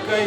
Cái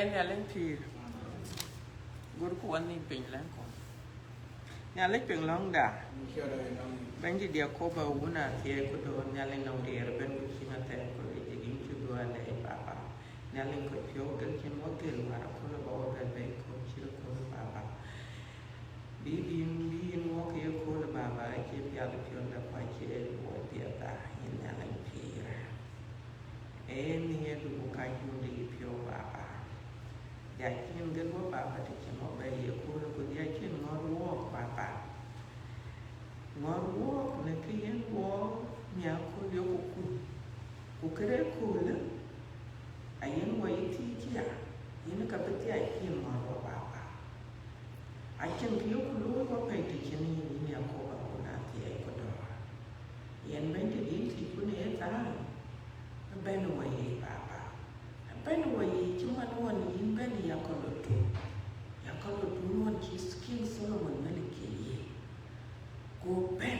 nhà lên thì guru của anh đi pin lắm còn nhà lên pin long đã bên đi dia ko ba una thì ko do nhà lên nông địa bên của chị mà tên của chị đi chú đua này bà nhà lên có phiếu cái một tiền mà ko là bảo cái bên ko chỉ là ko bà bi mua cái ko là bà chị bây giờ phiếu là phải chị mua tiền ta nhà lên thì em nghe được một cái gì phiếu bà giải thiên cái của bà thì chỉ một bài hiểu của giải thiên ngon quá bà ngon quá nên cái gì quá nhà cô điều của cái đấy cô là ai những người thì chứ à những cái bất giải thiên ngon quá bà ai chẳng hiểu cô lúc có phải thì chỉ nên nhà cô bà cô nào thì ai có đó hiện bên thì cô này ta bên ngoài bà bên ngoài chúng ta nói những bên này có lột luôn chỉ skin Solomon Maliki go ben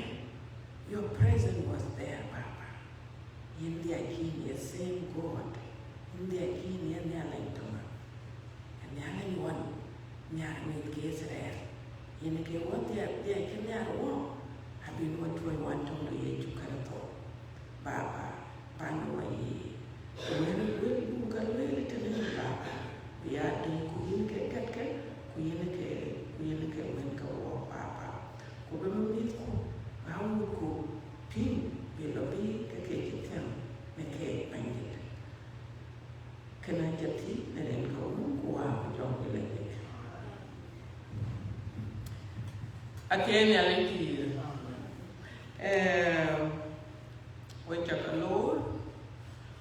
your presence was there Papa in the Akini same God in the Akini and the Alentoma and the Alentoma nhà mình kia Israel in the what they Akini are all have been what we want to do to Karato Papa Panawai When we go away to the Baba, we are doing Queen Kaka, Queen when go Papa. Who meet how we go, Pin, will be a cake town, make a bandit. Can I get tea and then go out with John Village? Again, I like you. When you're alone.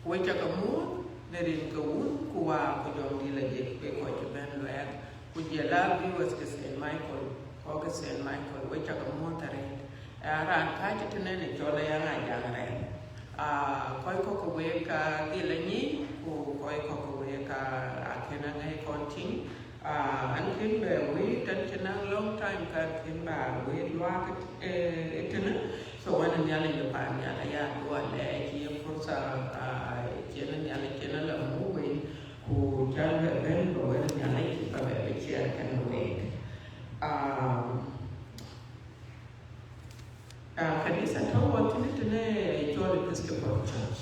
Quay cho cả muốn để đến cái uống qua cái dòng đi là gì cái coi cho bên loại cái gì là viewers cái Saint Michael có cái Saint Michael quay cho cả muốn ta đấy ran khai cho nên là cho lấy ngay dạng này coi có cái về cái đi là nhí coi có cái về cái cái năng hay con chính anh khiến về với trên chân năng long time cái khiến bà với loa cái chân á so anh nhà lên được bạn nhà là ya đua để chia phun sa chia lên nhà lên chia lên là mũ mình của cha về bên rồi nhà lấy thì bà về chia cái người kanisa tawa tene John Episcopal Church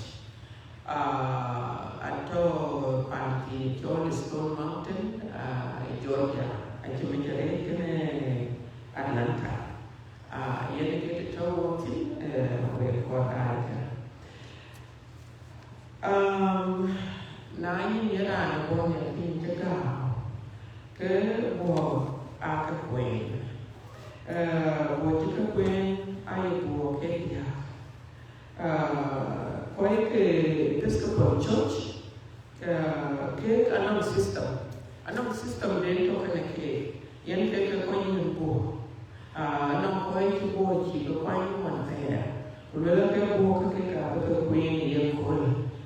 atau panti John Stone Mountain Georgia ajimejare kene Atlanta yene kita tahu ti kota na yin yana na bon ya tin jaga ke bo aka kwen bo tika kwen ai bo ke ya quay cái Episcopal Church cái anong system anong system den to kana ke yan ke ka ko yin bo anong ko yi bo ji ko yi mon fe ulela ke bo ka ke ka ko yin yan ko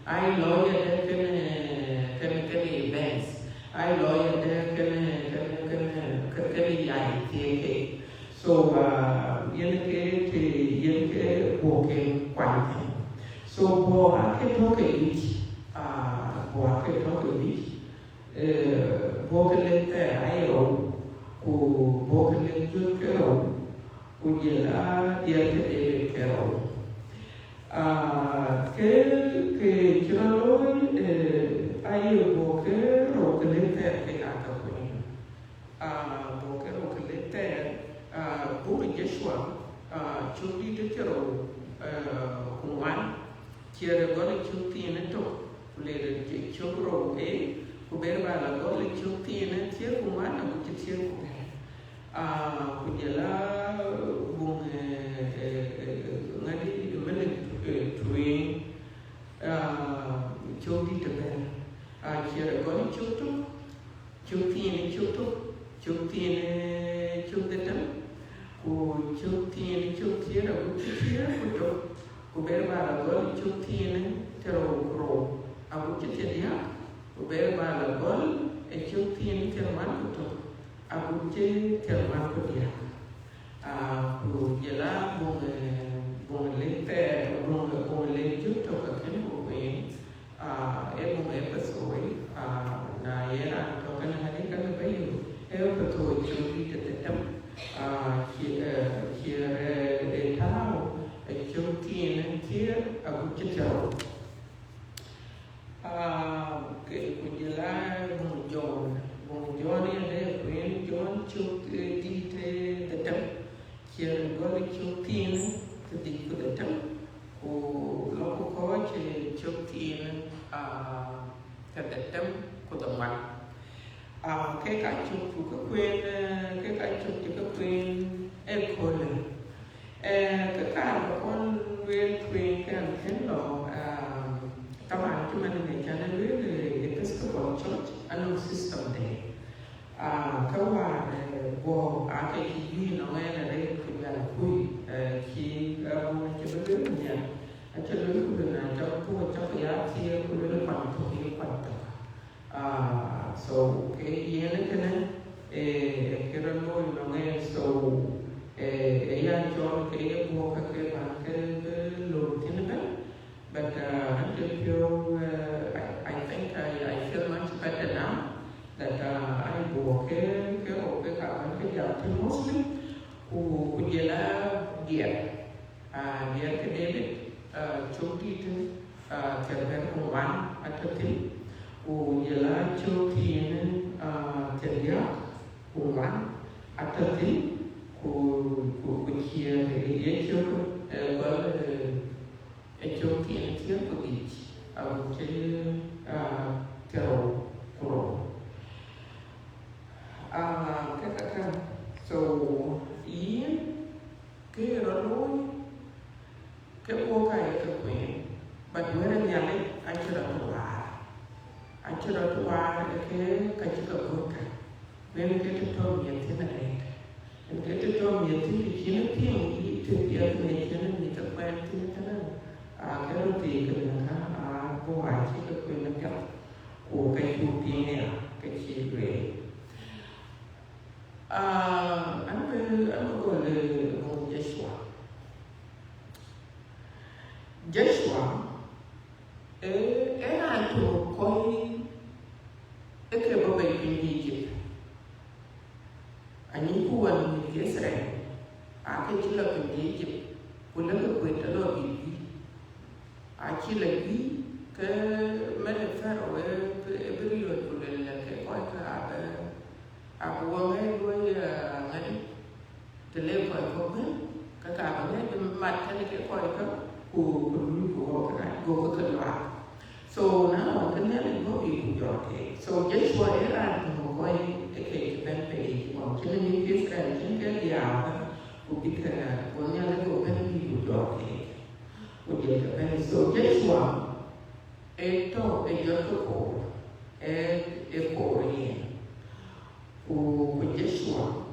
ai lawyer de kan events ai lawyer de kan yai ke so yan ke bo ke quan so bo ke to ke bo ke to ke bo ke le ai ro ku bo ke le ju ke ro ku ye la dia ke ro que yo ai bo ke ro ke le ke ka ka ku bo ke ro ke le bo Yeshua chu di ke ro ku wan chiere go le chu ti ne to le chu ro ku ber ba la go le chu ti ne chiere ku wan ku chi chiere ku ye la bu ngadi mele tuing chu di te ben chiere go le chu ti ne chu te tan ku chu ti ne chu chiere ku to ku ber ba la go chu ti ne te ro abu chi te dia ku ber ba la go chu ti ne te man ku to abu chi te man ku dia ku ye la bu le te bu le chu to ka ken ku bu pa so na ye la to kan ha ni kan ba yu pa to chu di te tam de tao chu ti ne tie abu chi te ro ke ku ye la bu jon ni le ku jon chu di te tam chiere go le chu ti ne te di ku te tam ku lo ko che chu ti ne te tam ku to man cái chu ku ka quên cái chu ti ka quên ko le cái mà con quên cái thế lo các bạn chúng mình này cho nên biết về Episcopal Church anong system đấy các bạn vô cái gì nó nghe là đây thì là vui khi cho biết nhà cho biết cũng là cho cái giá thì cũng là quan thuộc cái quan trọng so cái gì này cái này cái nó nghe so ella yo quería como que lo tiene bien, but I think I feel much better now that I go cái cả cái giáo thứ Muslim của giờ là địa cái David chúng đi từ theo cái công văn ở thực tế của giờ là chúng thì theo giáo công văn ở thực tế của kia để cho cho tiền thiếu của đi cái rồi cái so ý cái đó lối cái cô cái quyền bật mới là nhà đấy anh chưa được qua cái chỉ cần cô cái bên cái tôi nhận thế này cái tôi nhận thì chỉ nó thiếu ý thực hiện này cho nên người ta quen thì thế nào cái đó thì cái là vô ảnh chỉ có quyền năng nhập của cái chủ tiền này cái chi về anh gọi là một Joshua era tu coi cái bao bì kinh dị anh kuwan ni Israel cái chỉ là kinh dị của nó cái quyền đó là bị chỉ là cái mấy cái pharaoh cái period của là cái coi cái buông ấy với ngay từ lên khỏi không hết cái cả cái này mặt cái coi cái của cái loại so now cái này mình có bị cũng giỏi thế so Joshua era thì họ coi cái bên về bọn cho nên những Israel những cái giàu của cái của nhà lấy của bên bị cũng giỏi thế của cái bên so Joshua esto ellos tocó el pobre ku Joshua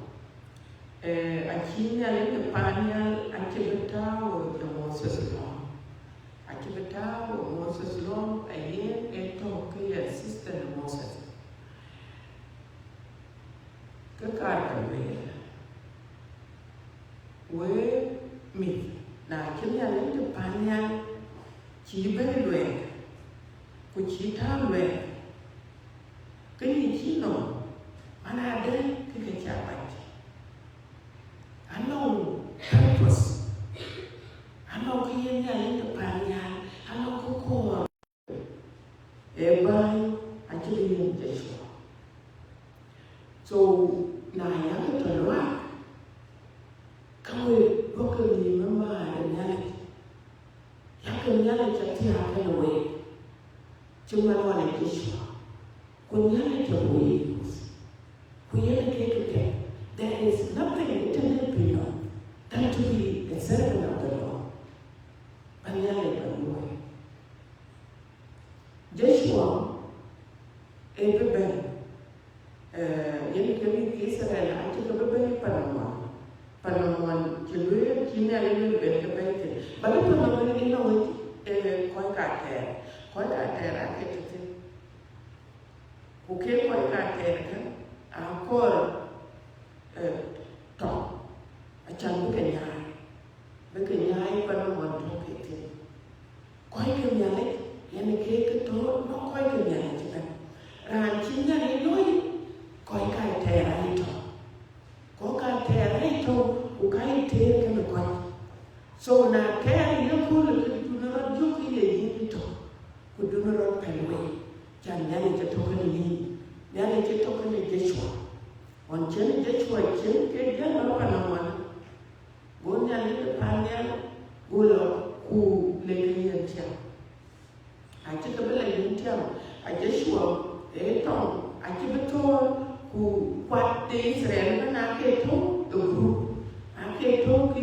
achinya le panyal achibetawo de Moses long achibetawo Moses long ayen eto ke assistant Moses ka karwe we mi na chinya le panyal chi be lwe ku chi ta lwe cái gì chỉ nó anh à đây cái cha bạch anh đâu purpose anh đâu cái gì nhà lên được bàn nhà anh đâu có cô em bay anh chỉ đi lên chạy xuống so này anh cái trời loạn không biết có cái gì mà để nhà này nhà cái nhà này chạy theo cái đuôi chúng ta nói là chạy xuống kunyana tabuyi kunyana kekeke there is nothing internal than to be a servant of the Lord banyana tabuyi Joshua ebebe yeni kemi Israel anche ebebe Panama chilwe china le bebe bebe bali Panama ni no ko ka te rakete o que pode cair a cor top a changu que nhai para não mandar que tem coi que nhai ele que todo não coi que nhai tipo ranchina ele não coi cai terra então coi cai terra então o cai terra que me coi so na terra eu pulo que tu não jogo ele então o tu não pelwe jangan nyari jatuhkan ini, nyari jatuhkan Joshua. Wancen Joshua jen ke dia apa namanya? Gue nyari depannya, gue ku lagi yang tiang. Aja kebelah yang tiang, Joshua tong, aja betul ku kuat di Israel mana ke tu guru, ke tu ke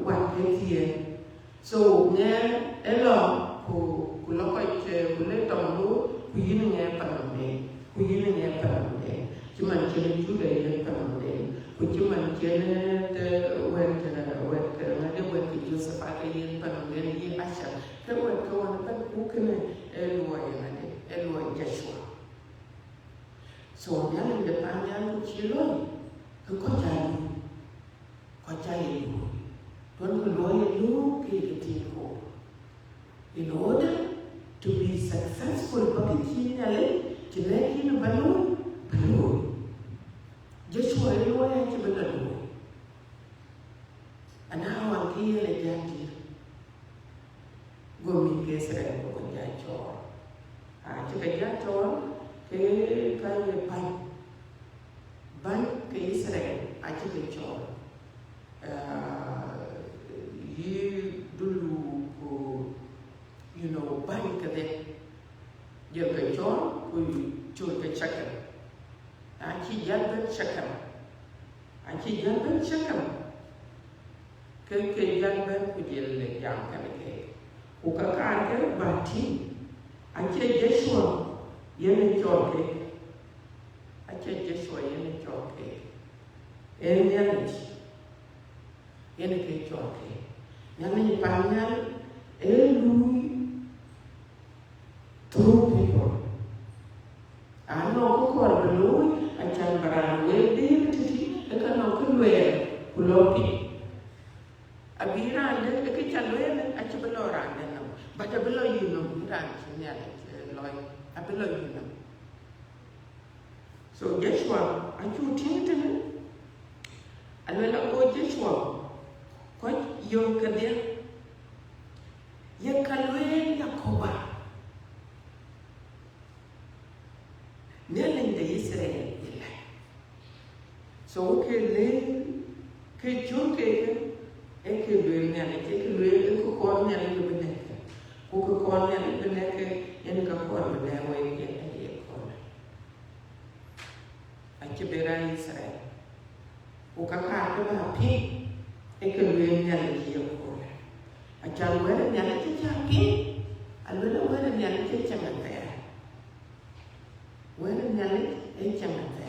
kuat ke dia. So nya elok ku lokai ke boleh tahu kuyin nya panamde cuman kena juga yang panamde cuman kena wet ngade wet ke Joseph yang panamde ni Asha kawan kan bukan elwa Joshua so yang depannya kuciloi ke kocai tuan keluar lu ke ketiko in order to be successful pagkikinale kinakina balon Joshua ilwa yake balon anawa kile jati gomi kesere ko jacho chika jacho ke kanye ban ke Israel chika cho yi dulu ko you know ban kade jer ke cho ku chul ke chakam chi jalban chakam ke jalban ku jelle jam kan ke ku ka ke bati Joshua yene choke Joshua yene choke yene ke choke yene pangal lui true people ano ko lui acan barang wede titi ekano kulwe kulopi abira ande ke chalwe aci belora ande no baca belo yino ran nya loy abelo yino so Joshua acu tintene alwela ko Joshua ko yo kadia ya kalwe Yakoba nelen de Israel ila so ke le ke joke e ke le nelen ke le ko ko nelen de beneke ko ko nelen beneke en ka ko de wa ye ko ake bera Israel o ka ka ba pi e ke le nelen ke ko acan wala nelen ke pi alwala wala nelen ke changata wala nelen e changata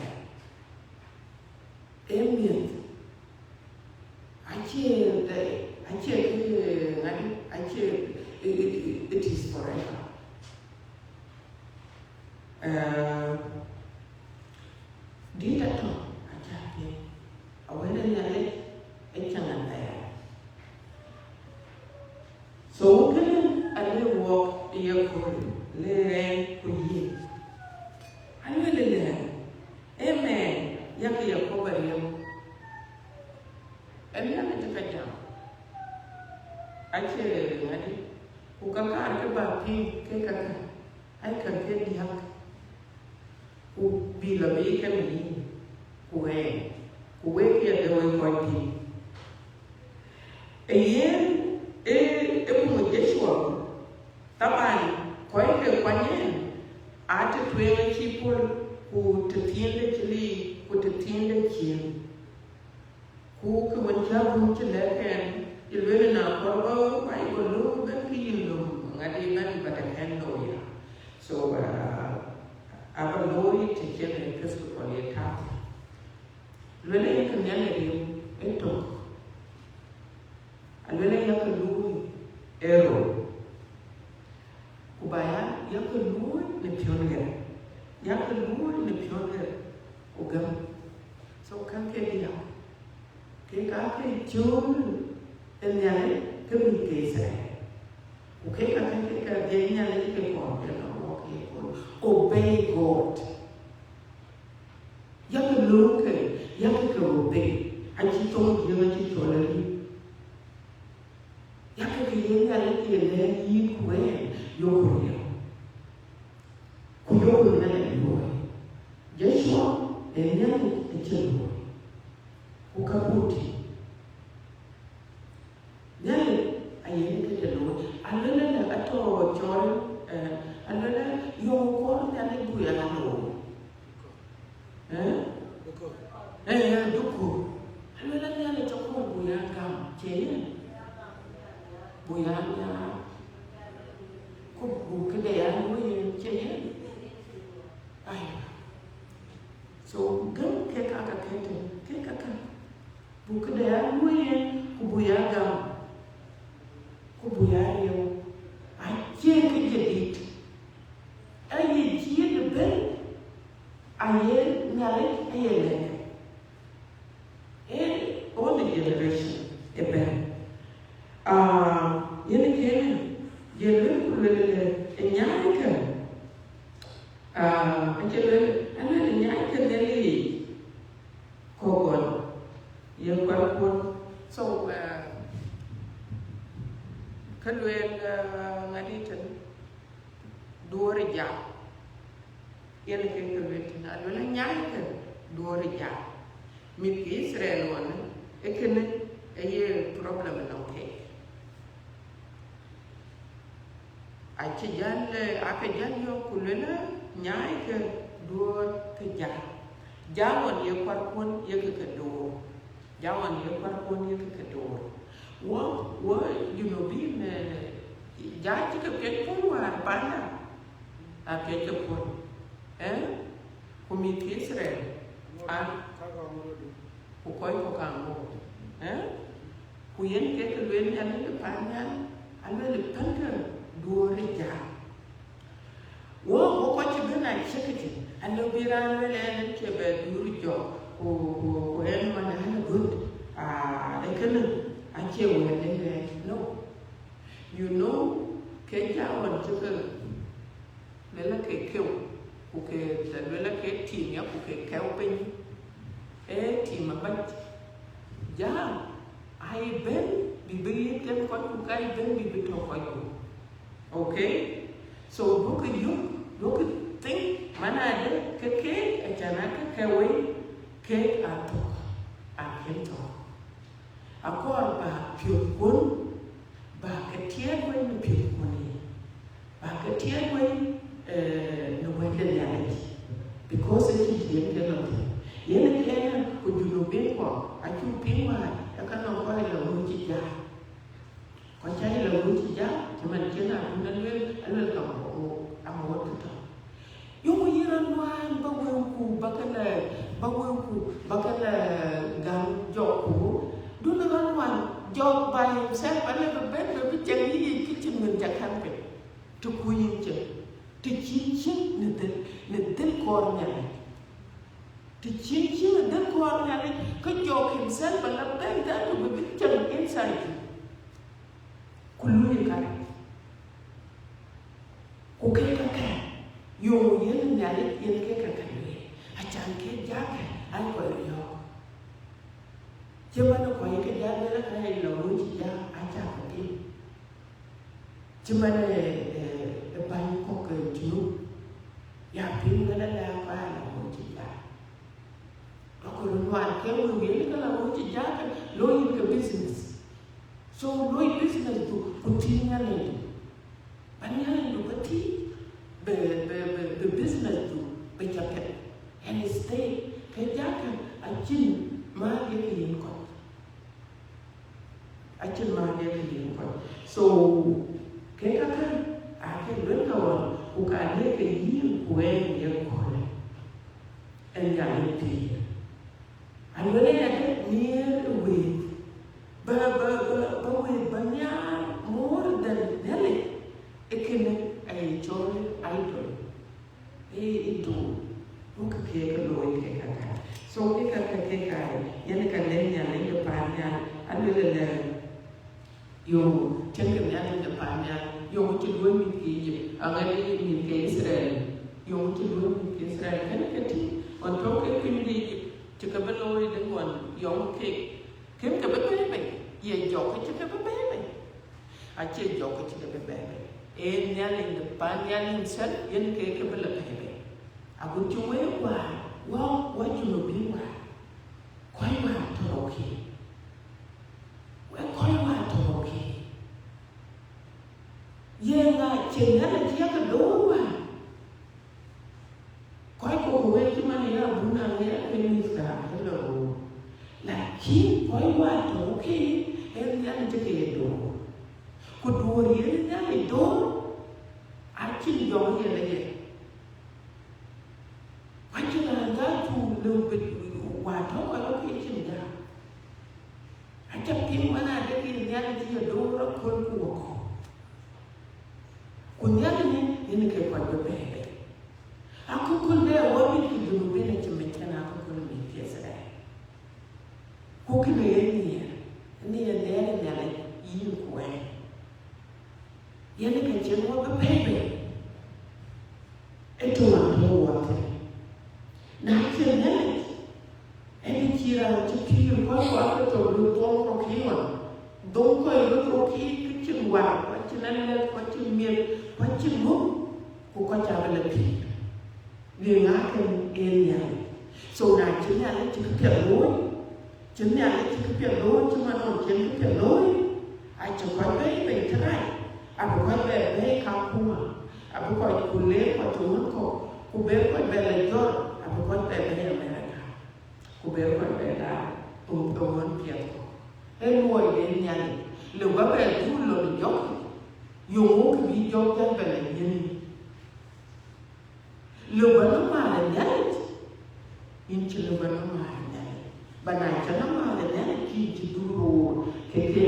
di ta to aja ke awena nyale changan ta so kan ale wo ye ko le ko yi ale le amen yake yakoba yemo emina metaka jam ache ngadi ukaka ke ba pi ke kaka ai kan ke diak u bila be ke mi kuwe ke de wo ko pi e mo Yeshua taban ko ke kwanye ate tuwe chipol ku tetiende chili ku tetiende chin ku ke wanjabu chile ken ilwele na korbo pai ko lu ben ki lu ngadi ban bata ken lo ya so aba lori te chele kristo ko ye ta lwele ke nyale ri eto alwele ya ke lu ero kubaya ya ke lu ne pionge ya ke lu ne pionge ogam so kan ke dia ke ka ke jom nyale ke mi ke sa o ke ka ke nyale ke ko ke no ke ko obey God ya ke lu ke ya ke obey a chi to ye chi to le ya ke nyale ke le yi ku yo ko ya ku yo ko na yo Yeshua enyale echelo ukaputi nyale ayene ke lo alele na ato chol alele yo ko nyale buya na lo duku alele nyale to ko buya kam che buya ya ko bu ke de ya lo ye che ai so gam ke kaka kete ke kaka buku daya muye kubuya gam kubuya yo aje ke jedit aye ji de ben aye nyale aye le all the generation e ben yene ke yele kulele e nyaaka ajele ana nyaaka deli kogon ye kwalpon so kalwen ngadi tan duore ja yene ke kalwen tan alwala nyaaka duore ja mit ki Israel won e kene e ye problem no ke aci jalle aka jallo kulena nyaaka duor ke ja jamon ye kwalpon ye ke do jawan ye kwalpon ye ke do wo you know bin jaji ke pon war panda a ke pon komit Israel ku koy ko kango ku yen ke lwen yan ke panya alwe le panka duore ja wo ko ci bena sekiti ando biran le ke be duru jo ko en man na good e kan an ce wani no you know ke jawon tuka lela ke keu ku ke lela ke tim ya ku ke keu pin tim bat ja ai ben bibiri tem ko ku kai ben bibiri to ko okay so look at think mana ada ke ajana ke kewe ke ato akento akor ba piokun ba ketia ko ni piokuni ba ketia ko no wende yale because it is the end yele kenya ko juno be ko achu pinwa akana ko ile wuti ja ko chai ile wuti ja man kena kunalwe alwel ka ko amawot ta yomo yiran wan bawenku bakala gam jokku duna ran wan jok by himself ale be ben be jangi kitchen men jakan be to kuyin je te chin ne del kor nyale te chin ne del kor nyale ka jog himself and up there that to be pictured inside you kullu ka ko ke ka yo yen nyale yen ke ka a chan ke ja ka ai ko yo Cuma nak kau yang kerja ni lah kerana lalu dia ajar kita. Cuma banyak kau kerja, ya pun kena apa lalu dia. Kalau luar kau mungkin kalau lalu dia kan lalu ke business. So lalu business tu kucingnya ni. Banyak tu kati be business tu berjalan. And stay kerja kan ajin mah dia kirim kau. Achin mahal yang pun. So, kita kan akhir berkawan, bukan dia kehidupan kue yang kau. And yang itu, and when I get near away, but banyak more than that, ikan joy idol, itu, bukan kita loy kita. So kita yang kan yang depannya, adalah yo cengkem yang depannya yo cedua mimpi angin mimpi Israel yo cedua mimpi Israel kan keti untuk kemudi jika beloi dengan yo kem kebebe ye jok jika bebe aceh jok jika bebe yang depannya himself yang kebele bebe aku cuma wah cuma biwa kau mah teroki kau mah teroki yang cengar dia kedua kau cuma ni lah bunga ni lah pemirsa hello lagi kau mah teroki yang jadi itu kedua dia itu acing jauh dia lagi acing ada tu lebih wadah kalau kita dah acap kini mana ada kini dia dua pun kuat kunyari ini kekuat berbeda aku pun dia wabit hidup bina cemetan aku pun biasa dah kukini ini yang ini kue yang kecil berbeda itu orang nah akhirnya ini kira cikir kau apa tu lutung rokiwan, dong kau itu roki kecil wah, kecil lelak, kecil mir, kecil muk, kau cakap lebih. Dia ngakan yang, so nak jenis ada cikir loi, jenis ada cikir loi cuma orang cikir loi, aja kau bayi cerai, apa kau bayi kampung, apa kau kulit kau cuma kau bayi kau belajar, apa kau bayi Kuberu berbeda untuk piatu. Luar ini yang luar berbeda dulu jauh, yang jauh kan berbeda ini. Luar nama ada ini luar nama ada. Banyak nama ada kita dulu kita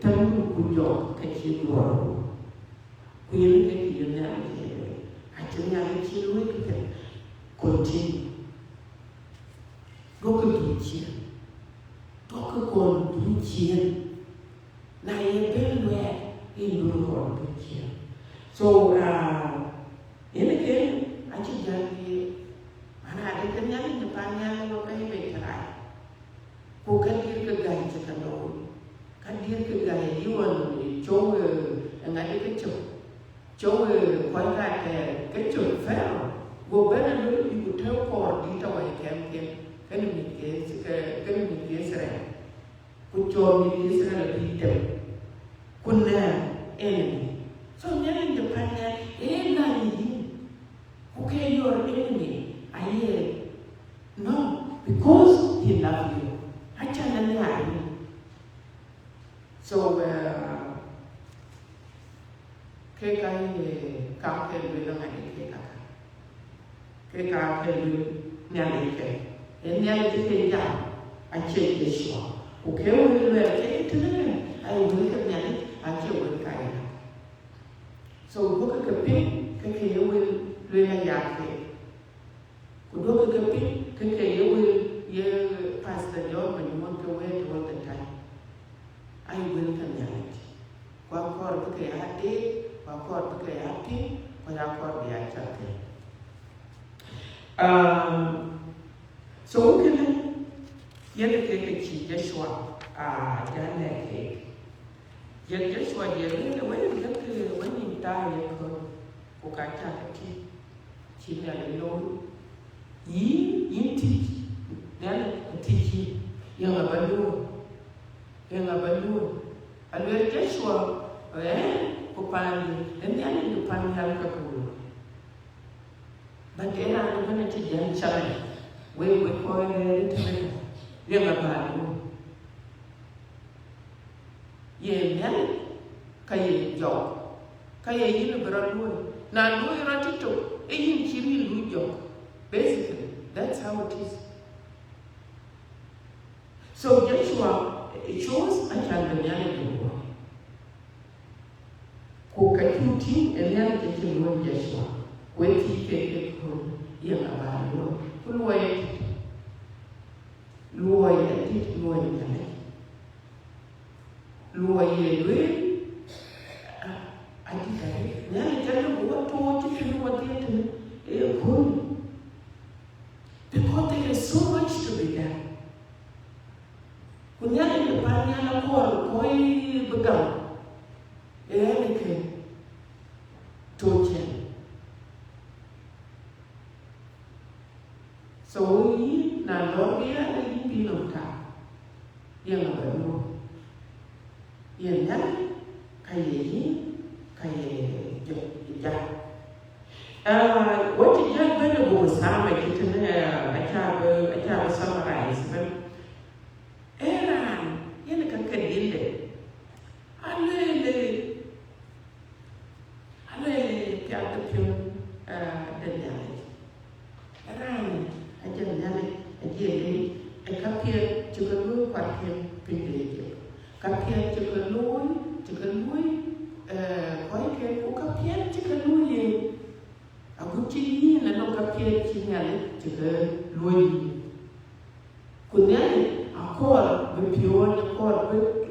tahu kujau kecil luar. Kuyang kecil yang ada, acaranya kecil luar kita continue. Doka dunia, doka kon dunia, na ye belwe in kon dunia. So ini kan aja jadi mana ada kenyang depannya lo kayak bekerai, bukan dia kegaya cekandoi, kan dia kegaya iwan jauh enggak ada kecil, jauh kau kayak kecil fair, gubernur dulu ibu tahu kor di tahu kem kan mikir Israel, kucur mikir Israel lebih dem, kuna enemy. So yang depannya enemy, okay your enemy, aye, no, because he love you. Acha nani aye. So kekai kafe bilang aye kekai kafe nyali ke. Ini yang kita aceh Yeshua. Oke, orang luar itu ni, ayo kita ni aceh orang kaya. So bukan keping, kekayaan luela yake kudoka kapi kake ye pastor John when you want to wait all the time I will connect kwa kor kake ate kwa kor kake ate kwa kor bi achate so ukene yele keke chi Joshua jana ke yele Joshua yele wewe kake wani ndaya ko ukata ki chi na lelo yinti nana tiki yanga balu alwe Joshua kupani nani ni kupani halika kulu batena ngana tijani chana wewe kwa tena yanga balu ye nani kaye jo kaye yini baralu na lu ratito yin chiri lu jo basically that's how it is. So Joshua chose a Chandanian boy. Kukakuti and then taking one Joshua. When he came home, Yamabano, Luay, I did now tell them what to you what they because there is so much to be done. Kunyani ni panya koi begam, ke tochen. So yi na lobia na yi binota, yang abanu, yang kaye ja. What did you better go sama kita I have summarize but Eran yana kakadile alele piata pion danyale Eran ajanyale ajele kapia chukalu kwake pindele kapia chukalu koike ukapia chukalu Aguchi na no kapia chinyale chukalu Kunyale akor bepion akor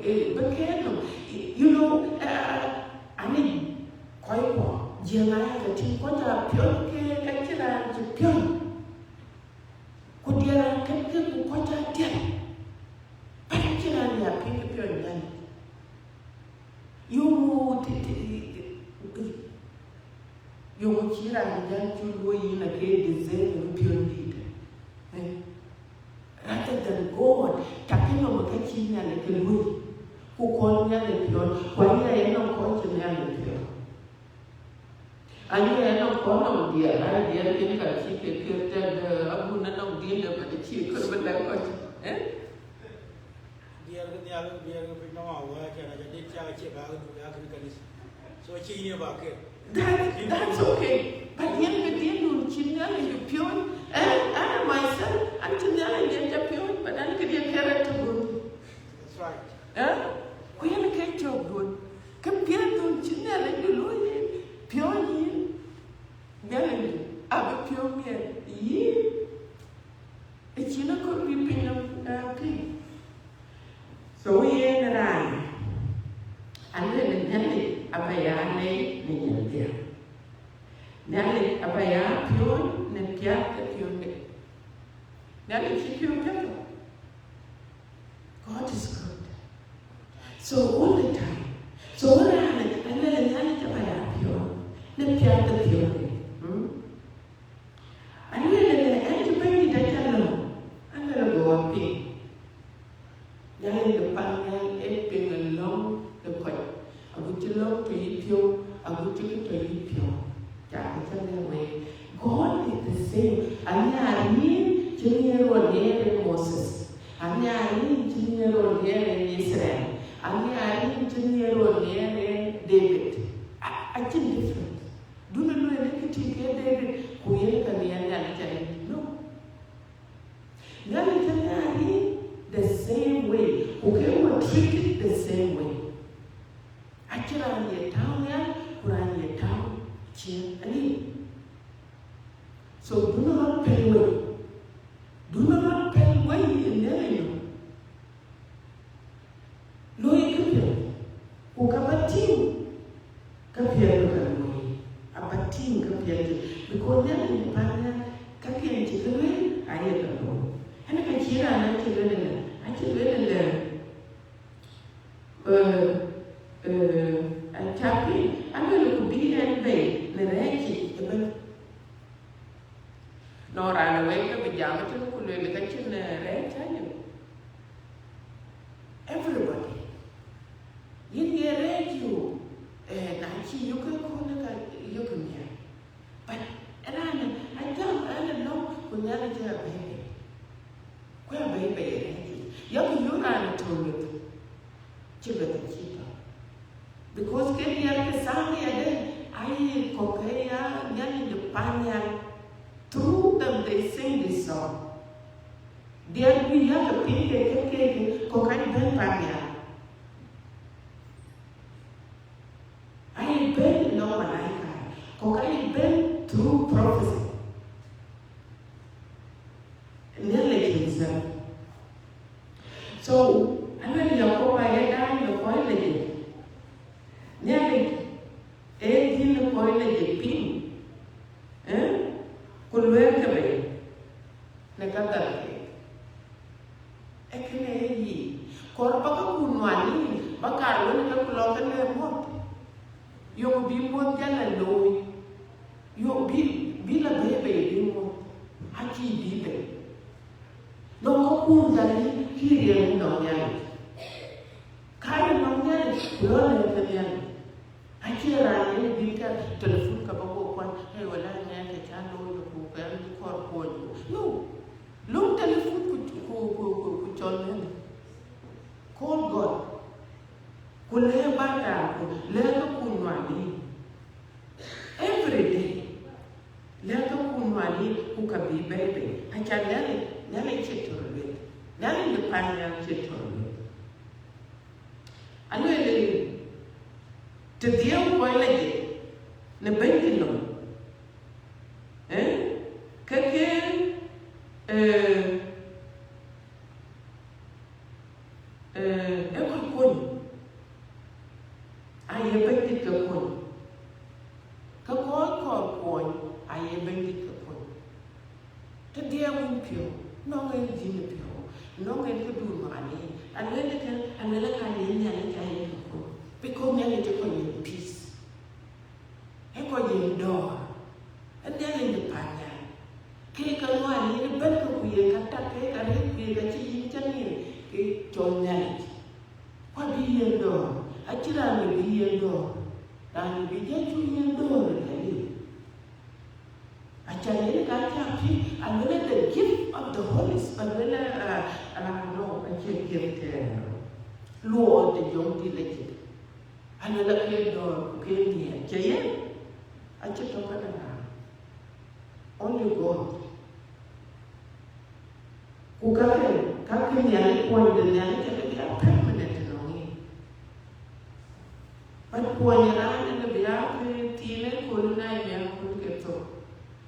bekeno you know ani koipo jena ka tin ko ta pion ke ka kira je pion kudia ke ko ta dia pa kira ni a pion dan yo kira ni dan tu lo yi na ke deserve pion di rather than God, takino makachi na lekelui, kukonya lekelon, kwani yana kocha na lekelon. Ani yana kono dia, dia kita kita abu na nong dia lepas cik korban kocha, Dia ke pernah awak jangan jadi cik baru dia kena so cik ni bagai. That's okay. But dia nun cina le pion, and myself, until now I get pion, but I get a character good. That's right. We have a character good. Compare nun cina le dulu pion ni, melody, abe pion ye. It's you know could be pin So we end around. And then abayane ni dia. Nale abaya pion ne piata pion ne. Nale pion pion. God is good. So all the time. So what happened? Nale abaya pion ne piata pion ne. Nale anje bani da kalo. Nale go api. Nale the panel ping along the coin. Agutilong to Ethio, Agutil to Ethio. God is the same. Ani Junior here Moses. Ani Junior here Israel. Ani Junior here David. I think different. Do not know anything David who no. Now the same way. Okay, we treat it the same way. Akira ni town ya, kurani ya town, chini ani. So do not pen way. Do not pen way in there. Loy kapil. Ukabatim. Kapil kapil. Abatim kapil. Because there in Panya, kapil children, I don't know. And I can hear an children. I children. Chapi, I'm going to be and bay, the ranch. Nor ran away to the Yamato who live in the kitchen ranch. Everybody. You hear ranch you, and I see you can call it you can hear. But I don't know who never did a baby. Where baby? You ran to it. Children. Because get the Sami I Kokea, Yan the Panya, through them they sing this song. There we have a pink Kokai Ben Panya. I Ben no Malaika, Kokai Ben through prophecy. Nearly himself. So, I know Yakoba I the point. Nyale, the point of the pin. Could work away. Nakata. Ekene, Korpaka Kunwani, Bakar, when you belong to their mouth. You'll be more than a low. You'll be a baby, you know. Hachi baby. No more than he no yan. Carry no yan, learn the yan. I hear I need to the food cup of one, hey, well, I had a channel to cook and to call you. No, look, tell the food could join them. Call God. Could have back let the Kunwani. Every day, let the Kunwani who can be baby. I can nearly check to it. Nearly the pioneer check to it. I know to deal with it, the banking Kake, every coin. I have banking a coin. Kakor coin, I have banking a coin. To deal with pure, no engine pure, no one to do money, and then I because now you take in peace. And go in door. And then in the panya. Cake a one in the bed of we can take a repeat that you can John Night. What be your door? I tell you, be your door. And be get to your door. I tell you, I can't and when the gift of the Holy Spirit, no, I can't give it. Lord, the young diligent. And the lucky dog came near. Jay, I just don't know. Only God. Who can nearly point the land to a permanent longing. But when you're in the Biapi, Tina, Kulina, could get so.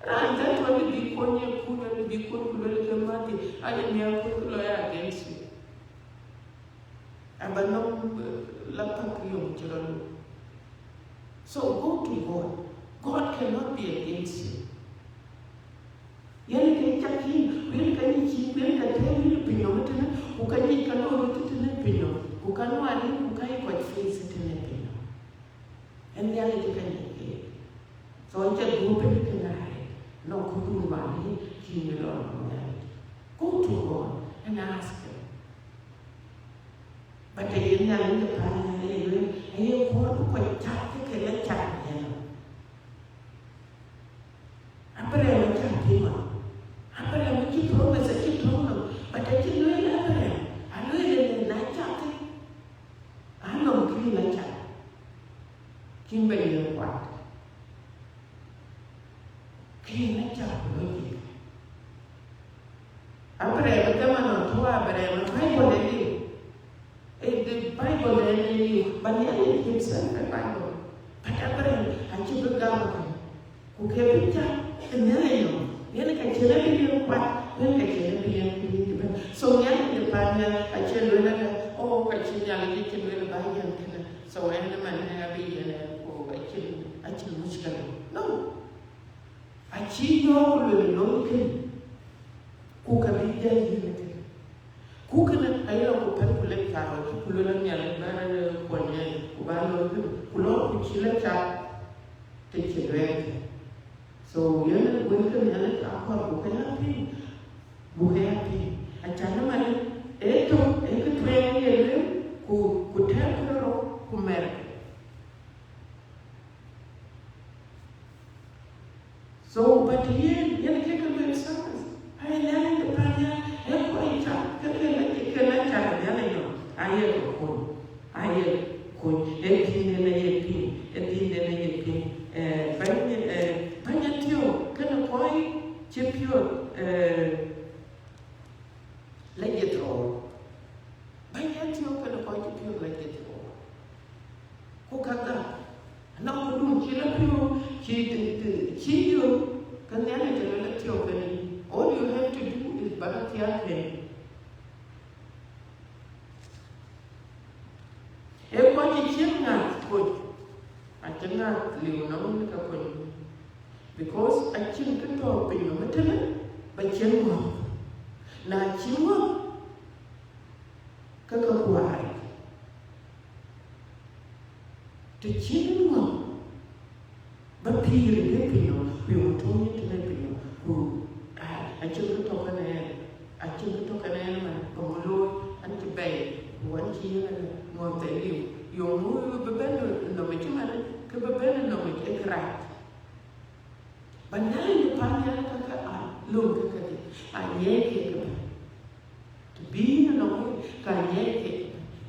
And that only be Konya couldn't be good, I didn't have a lawyer against you. And but no. So go to God. God cannot be against you. Yan can check him, when can he keep in the table pinot, who can he cannot put in a pinot, who can one who can quite face it in a pinot. And the other you can get. So I just go to the night. No good money, he will not. Go to God and ask him. But the young in the pioneer, and you want to quite tactic and let chat him. I put a chat him. I put a keep promise a keep home, but I didn't know it. I know it in the night chatting. I know clean like chat. Kimberly, what? Clean like chat, I put a woman on tour, but I'm a Bible. The Bible and but himself the Bible. But Abraham, I keep a government. Who gave it and then achen wala o achen yalla achen wala ba yan kana so en man ha bi yana ko achen mushkil no achi yo lo ke ku ka bi ya yi ku kana ayla ko tan ku le ka ku lo na yalla ba na ko ne ku ba lo ku lo ku chi le ka te che re so yana ko ka yana ka ko ka ya pi bu ya pi achana man eto ke train yele ku ta ko ku mer so but yana ke ka be sa ai yana de pa ya e ko ita ke la cha yana yo aye ko e dine na ye pi banya tio kana koi chepio la yetro banya tio kana koi chepio la yetro ko kaga na ko dum ki la pio ki yo kana yana de la tio kana all you have to do is balatia ke e ko ni chenga ko atena leo na mun ka ko because achin ka to pe no metana ba chenga na chinwa ka kwai to chinwa ba pire ne pe no we want to ne pe no ku achin ka to kana ma ko lo an ti bay wan chi mo te liu yo mu be ben no me chima ke be ben no me ke kra banai no pa ya ka lo ka ye ke to be no ka ye ke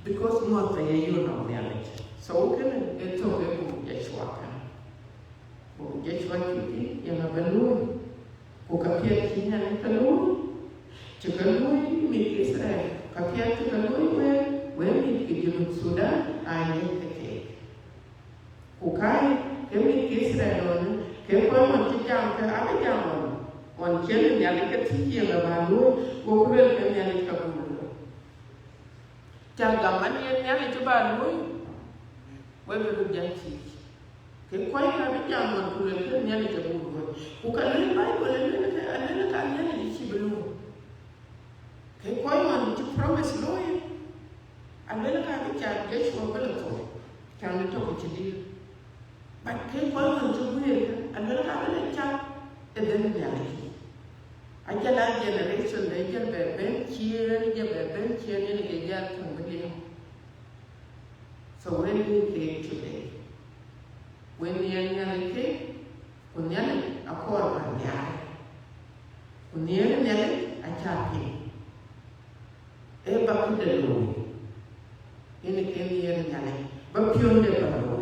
because mo te you no me ale so can it to be ku ye shwa ka ku ye shwa ki ya na belu ku ka pia ki na ka lo chikalu mi Israel ka pia chikalu we mi ki jinu Sudan ai ke kukai kemi Israel on ke ko mon ti jam ka ave jam on chen ya le ka ti ya ba lu ko rel ke ya le ka bu ta ga man ya le ti ba lu we be lu jam ti ke ko ya be jam on ku le ke ya le ka bu ku ka le ba ko le ka ale ka ya le ti bu ke ko mon ti promise lo ale ka be jam ke so ba le ko kan to ko ti di but ke ko mon ti bu ale ka be jam e den ya le ajala generation de jel be ben chien je be ben chien ni ke jal kan be so when you came today when you are ke kunyale akor ba ya kunyale achapi e ba ku de lo ni ke ni nyale ba pion de ba lo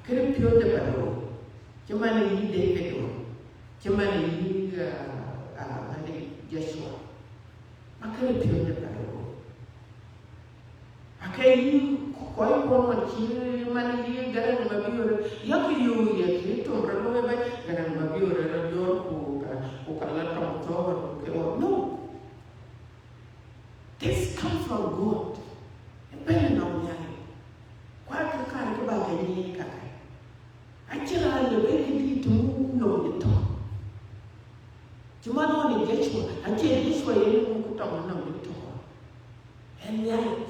ke pion de ba lo chuma ni de pe do chuma ni Joshua. Akere pio de paro. Akere koi kono chi mani ye garan mabiore. Yaki yu ye ki to ralo ba garan mabiore rado ko kala to ke no. This comes from God. Epele na unyani. Kwa ka ba ga ni ka. Achira le be di tu no to. Cuma no ni Joshua, aje Joshua yele mkuta mwana mto. And yet,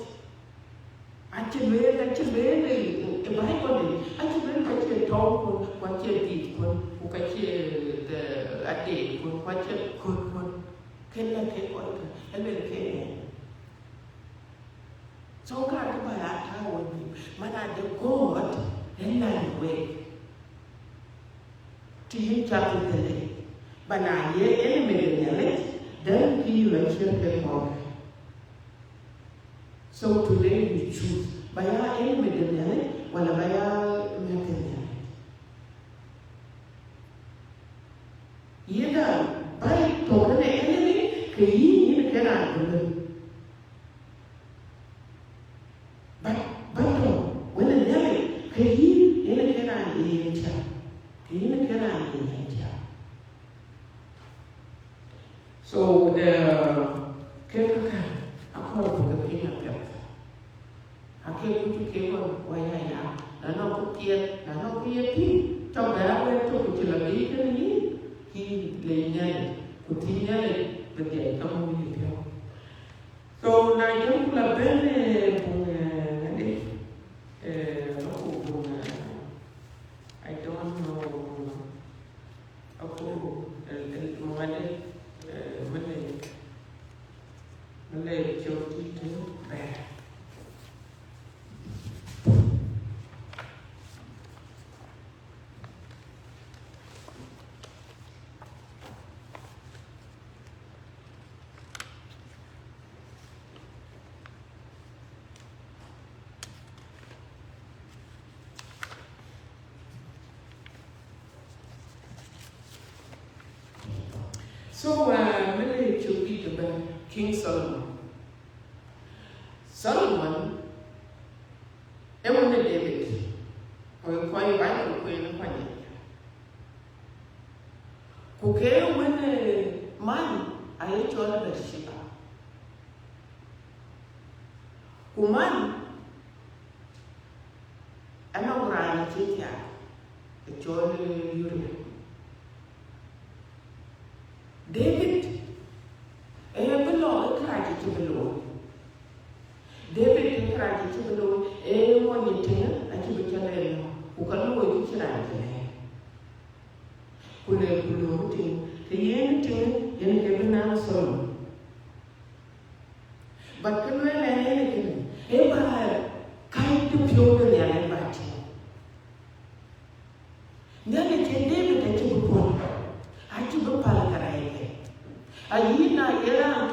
aje bele e bai ko ni, aje bele aje talk ko aje dit ko aje the ade ko aje ko kella ke ko ele ke. So ka ba ya ta woni, mana de God and nine way. To you chapter the bana ye enemy nyale then he will share more. So today we choose baya enemy nyale wala baya nyale yeda bai to ne enemy ke yi ni kera ngulu bai to wala nyale ke yi ni kera ni cha ke ni kera ni cha. So the kekaka ako ko ke ya pe ake ku ke ko wa ya na no ku tie na no ku ye ti to ga we to ku la bi ke ni ki le nya ku ti nya le be ke ka mo ni pe so na yo ku la bene ngade I don't know ako Malay Jyoti to bear. So, Malay Jyoti to bear King Solomon. Solomon, everyone David, or quite right, or queen of money. Okay, when man, I told the sheep. Woman, I'm not running to you. The joy you. David, I have a law, a crack to the Lord. David cried to the Lord, one year, and to be telling who can know what you can. Who they put the end to given an song. But can we learn anything? Abraham, kind to pure the other party. Then it came David and to the point. I took a palacarae. A year,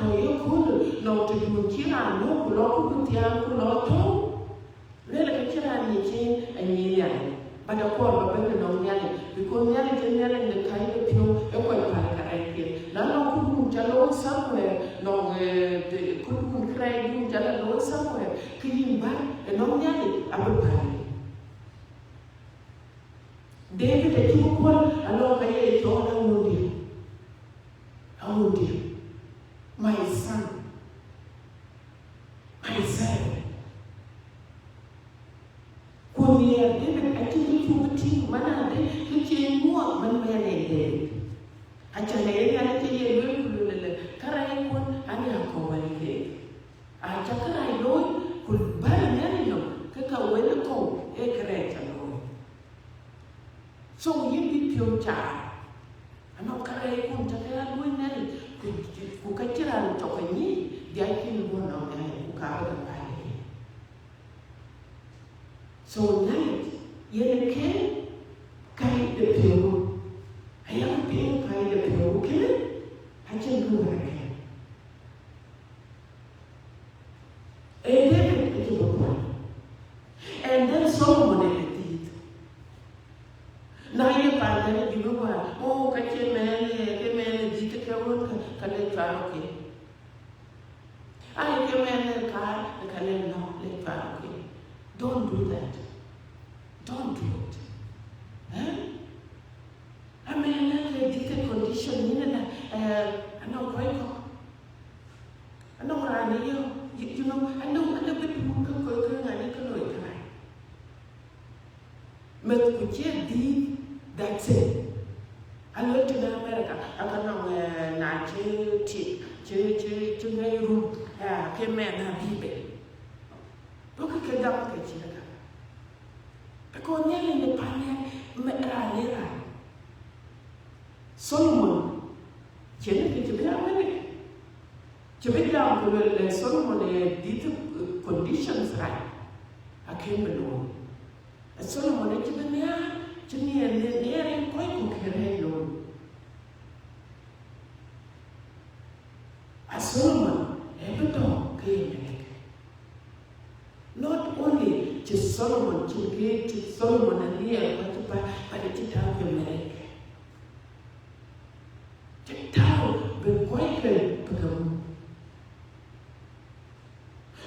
to you could not to do Kira, no, Loku, Tiago, Lotto. Really, Kira, and Yan. But a poor Babel no Yan, because Yan is in the kind of pure, a white palacarae. None of whom Jalo somewhere, no, the couldn't cry you Jalo somewhere, killing back, and no Yan, I will pay. David, a two one, along the age, all I wounded. Oh dear, my son, when we are David, I think you would think, man, I think more when we are dead. I tell you, I tell you, Karaikun, and Yakovani. I Chakarai Lord could buy a nanny, take away the coat, a correct alone. So you be pure child. Ano kaya kung takaya luin na rin, kung kacira to kanyi, di ay kinubuno na kung kaagad pali. So night, yan ken kay de pio, ayang pio kay de pio ken, ajan luar ken. And then Solomon did. Na ye pala di luwa, oh kache mele dite kawan kale faroke. Ay ke mele kale no le faroke. Don't do that. Don't do it. Huh? I mean, dite condition ni na ano koiko. Ano rani yo, you know, ano bit mo ka ngani ka loy kana. Met kuche di. That's it. I went to America. I don't know na room. Came na bibe. Look at that picture. Because nearly the panel lera. Solomon. Jenny to be American. To be down to Solomon did conditions right. I came alone. And Solomon to be there. To me, and they're in quite good. As Solomon, every dog came. Not only to Solomon, to get to Solomon and here, but it did have a minute. The town, but quite good.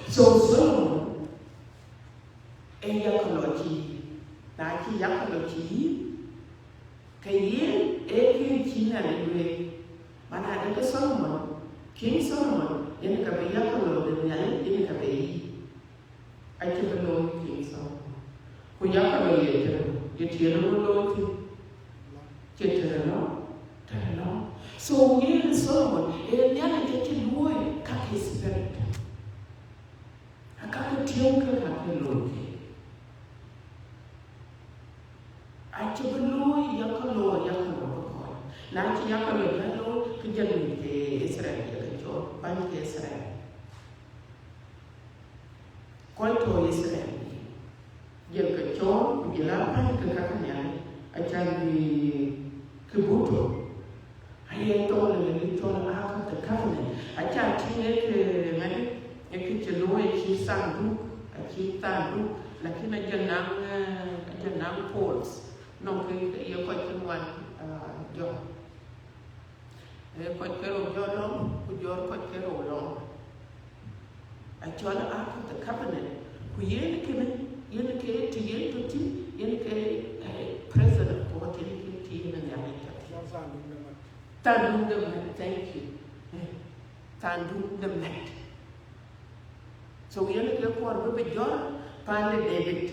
So Solomon, and Yakology. Naki Yakology, Kayin, Eki China, Mana Solomon, King Solomon, yen ka be yakalo de nyane yen ka be ai te lo ki so ku yakalo ye te lo ki ke te no so yen Solomon nyane te lo ka ke spirit akaka tiunga ka ke lo ki ai te lo yakalo na ci yakalo hello ki jël ke Israël ya ko ban ke Israël ko to Israël jël ko cho jël la ban ke ka ñaan a jandi ke buto ay to le ni to la ka te ka ne a ja ci ne ke ngani e ki ci lo e ci sandu a ci tandu lakini janang poles non ke ye ko ci wan jo ko kero jolom ku jor ko kero long a chola after the covenant ku yen ke ti yen to ti yen ke president ko ti ti na ya tandum de thank you tandum de met so yen ke ko be jor pande David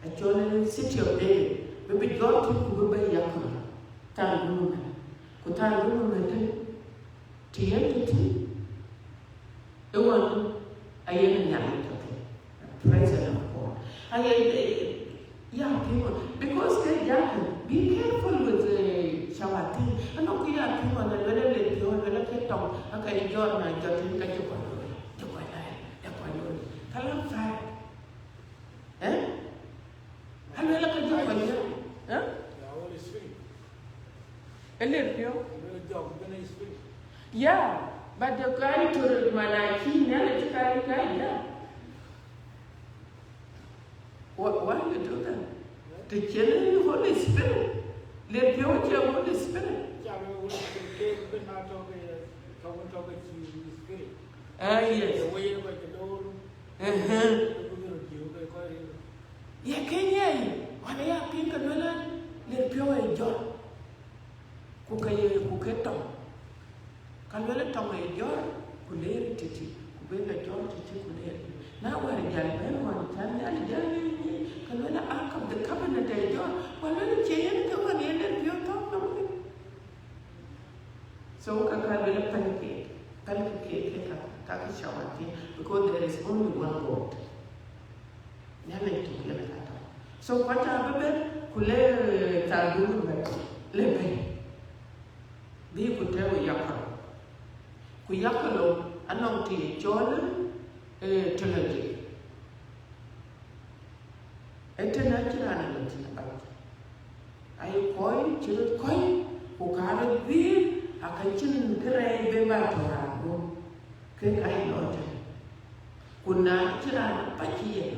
a chola city of David be jor ti ku be yakuma tandum ku tandum de TNT, the one I am young, president of God. Young people, because they're young, be careful with the shawati. I know young people are very little, very little. Okay, you're my daughter, you can fire. Eh? I will look at you for you. Huh? A little, yeah, but the guy to Malaki never carry guy. Why you do that? To kill the Holy Spirit. Let you with your Holy Spirit. Yes. Yeah, can you? What are you pink and melon? Let you enjoy. Cook Kalwele tong e jor kuleri titi kubenda jor titi kuleri na wari jali beno wani tani ali jali kalwele ark of the covenant e jor walwele cheyen ka wani ene pio tong na wani so kalwele pancake kaki shawati because there is only one God nyame tu kule kata so kwacha bebe kule tagulu lebe bi kutewe yakaro ku yakalo anong ti chola tenaji etena chana na ba ay koy chiro koy ku kare bi akachin kre be ba tora go ke kai lote kuna chira pa chi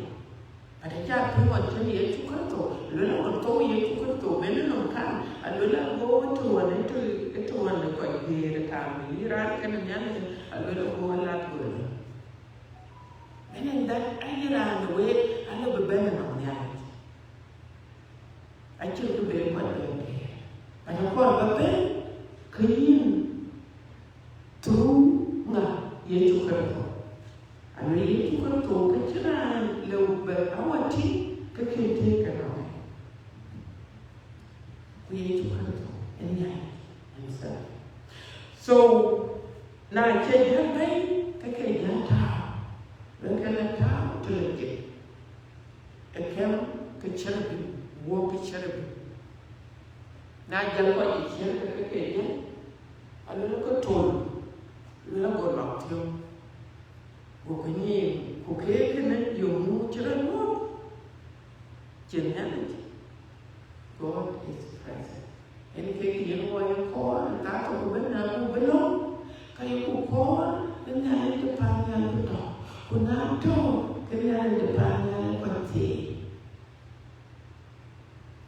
ada ja pimo chen ye chukato lo to ye chukato men no kan alola go to one to one ko ye ka mi ra kan nyan alola go la to men that ayira no we alo be ben no nyan I chill to be one day and ko ba be clean through na ye chukato alo ye chukato ka chira but our team can take it away. We need to control and and stuff. So now I can't have pain, I can't have time. When can I come to the gate? I can cherubim, walk a cherubim. Now I don't want to hear the cake. I don't go told. We don't go locked you. Bukini kukekene yomu chirano genealogy. God is present. And keki yenu wa yako na tato kubena kubelo kaya kukua na nende panya kuto kunato kaya nende panya kwati.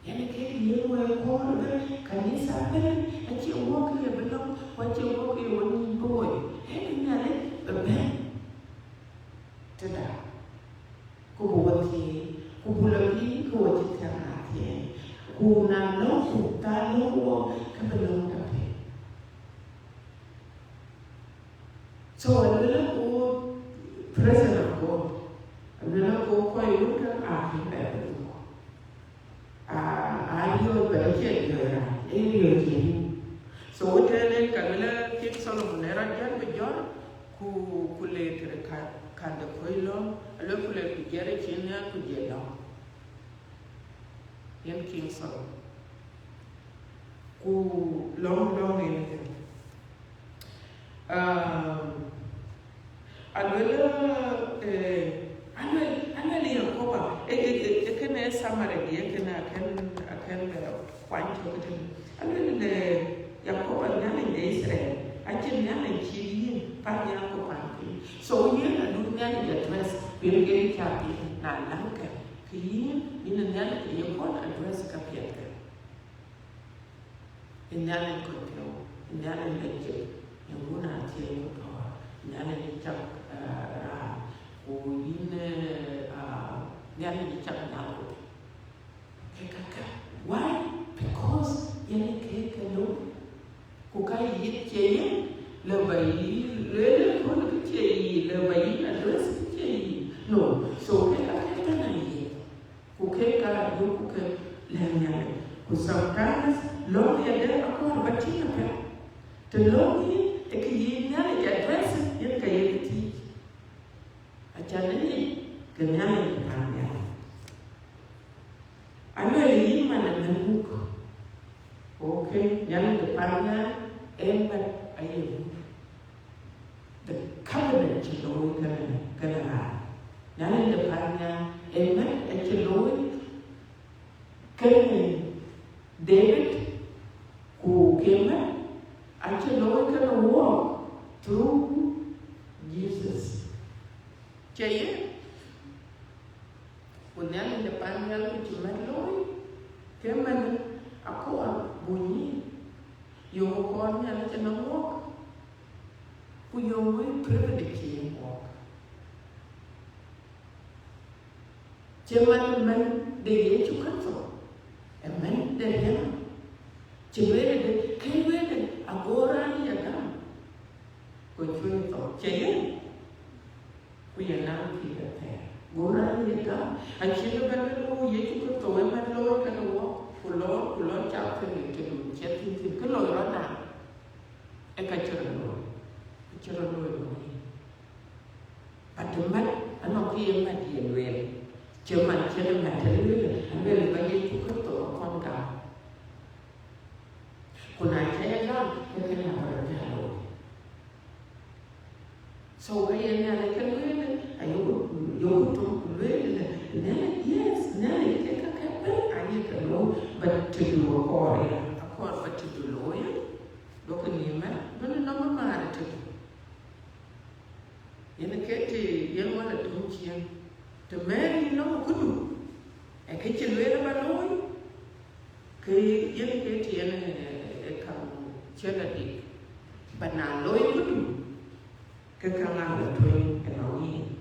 Yani keki yenu wa yako na kanisa pele achi uwoki ya belo wachi uwoki ya wani boy. Heki nale bebe Tada, kubuwati, kubulabi, kuwati tara. So a little presence of God, a little quite look at him better. I do better get there. So what then Camilla King Solomon era Jan with John who later kind of coilo, a local to get a Kenya to get down. Young King Solomon. Who long in annually a cover. It can a summary, I can find it. And the Yakoba Nan in Israel, I can Nan and Chili, Panya Copanti. So we are not Nan address, we'll get happy, not Lanka, clean in a Nan, you want address Capiata. In Nan control, in Nan legend, and one until you Nan Chap or in Nan Chap now. Why? Because you take a look. Kukai yit chain, Lavai, Lele, Chay, Lavai, address Chay. No, so Kaka, Kukeka, Yuka, Lanyam, who sometimes long hair there are called Batina. To long a key address in Kayati. A channel, Ganyan, Panya. I know a human and a book. Okay, young the Panya. The covenant Chiloy Canada. Nan the Panya, Amen, and Chiloy Canaan, David, who came up, and Chiloy can walk through Jesus. Jay, when Nan the Panya, which you met Loy, came and a call, Bunny. You call me and let them walk. We are very privileged to walk. German men, they get to control. And men, they're young. Children, can wait a go around your gun. Good for thought. Jay, we are now here. Go around your gun. And children, oh, you could go and Lord can walk. Lord, chapter to chatting to Lord Rana. A catcher of but the man, and not here, my dear, really. German, and really ready to cut or come down. When I tell God, you can have a fellow. So I can really, you don't really, yes, Nelly, take a captain, I need to know, but to do a call, but to do lawyer, look in your man, but a number matter to do. In the case, young one at Tunchian, the man you know could do. A kitchen where about lawyer, young Katie and a charity, but now lawyer could do. Can come out of twin and all in.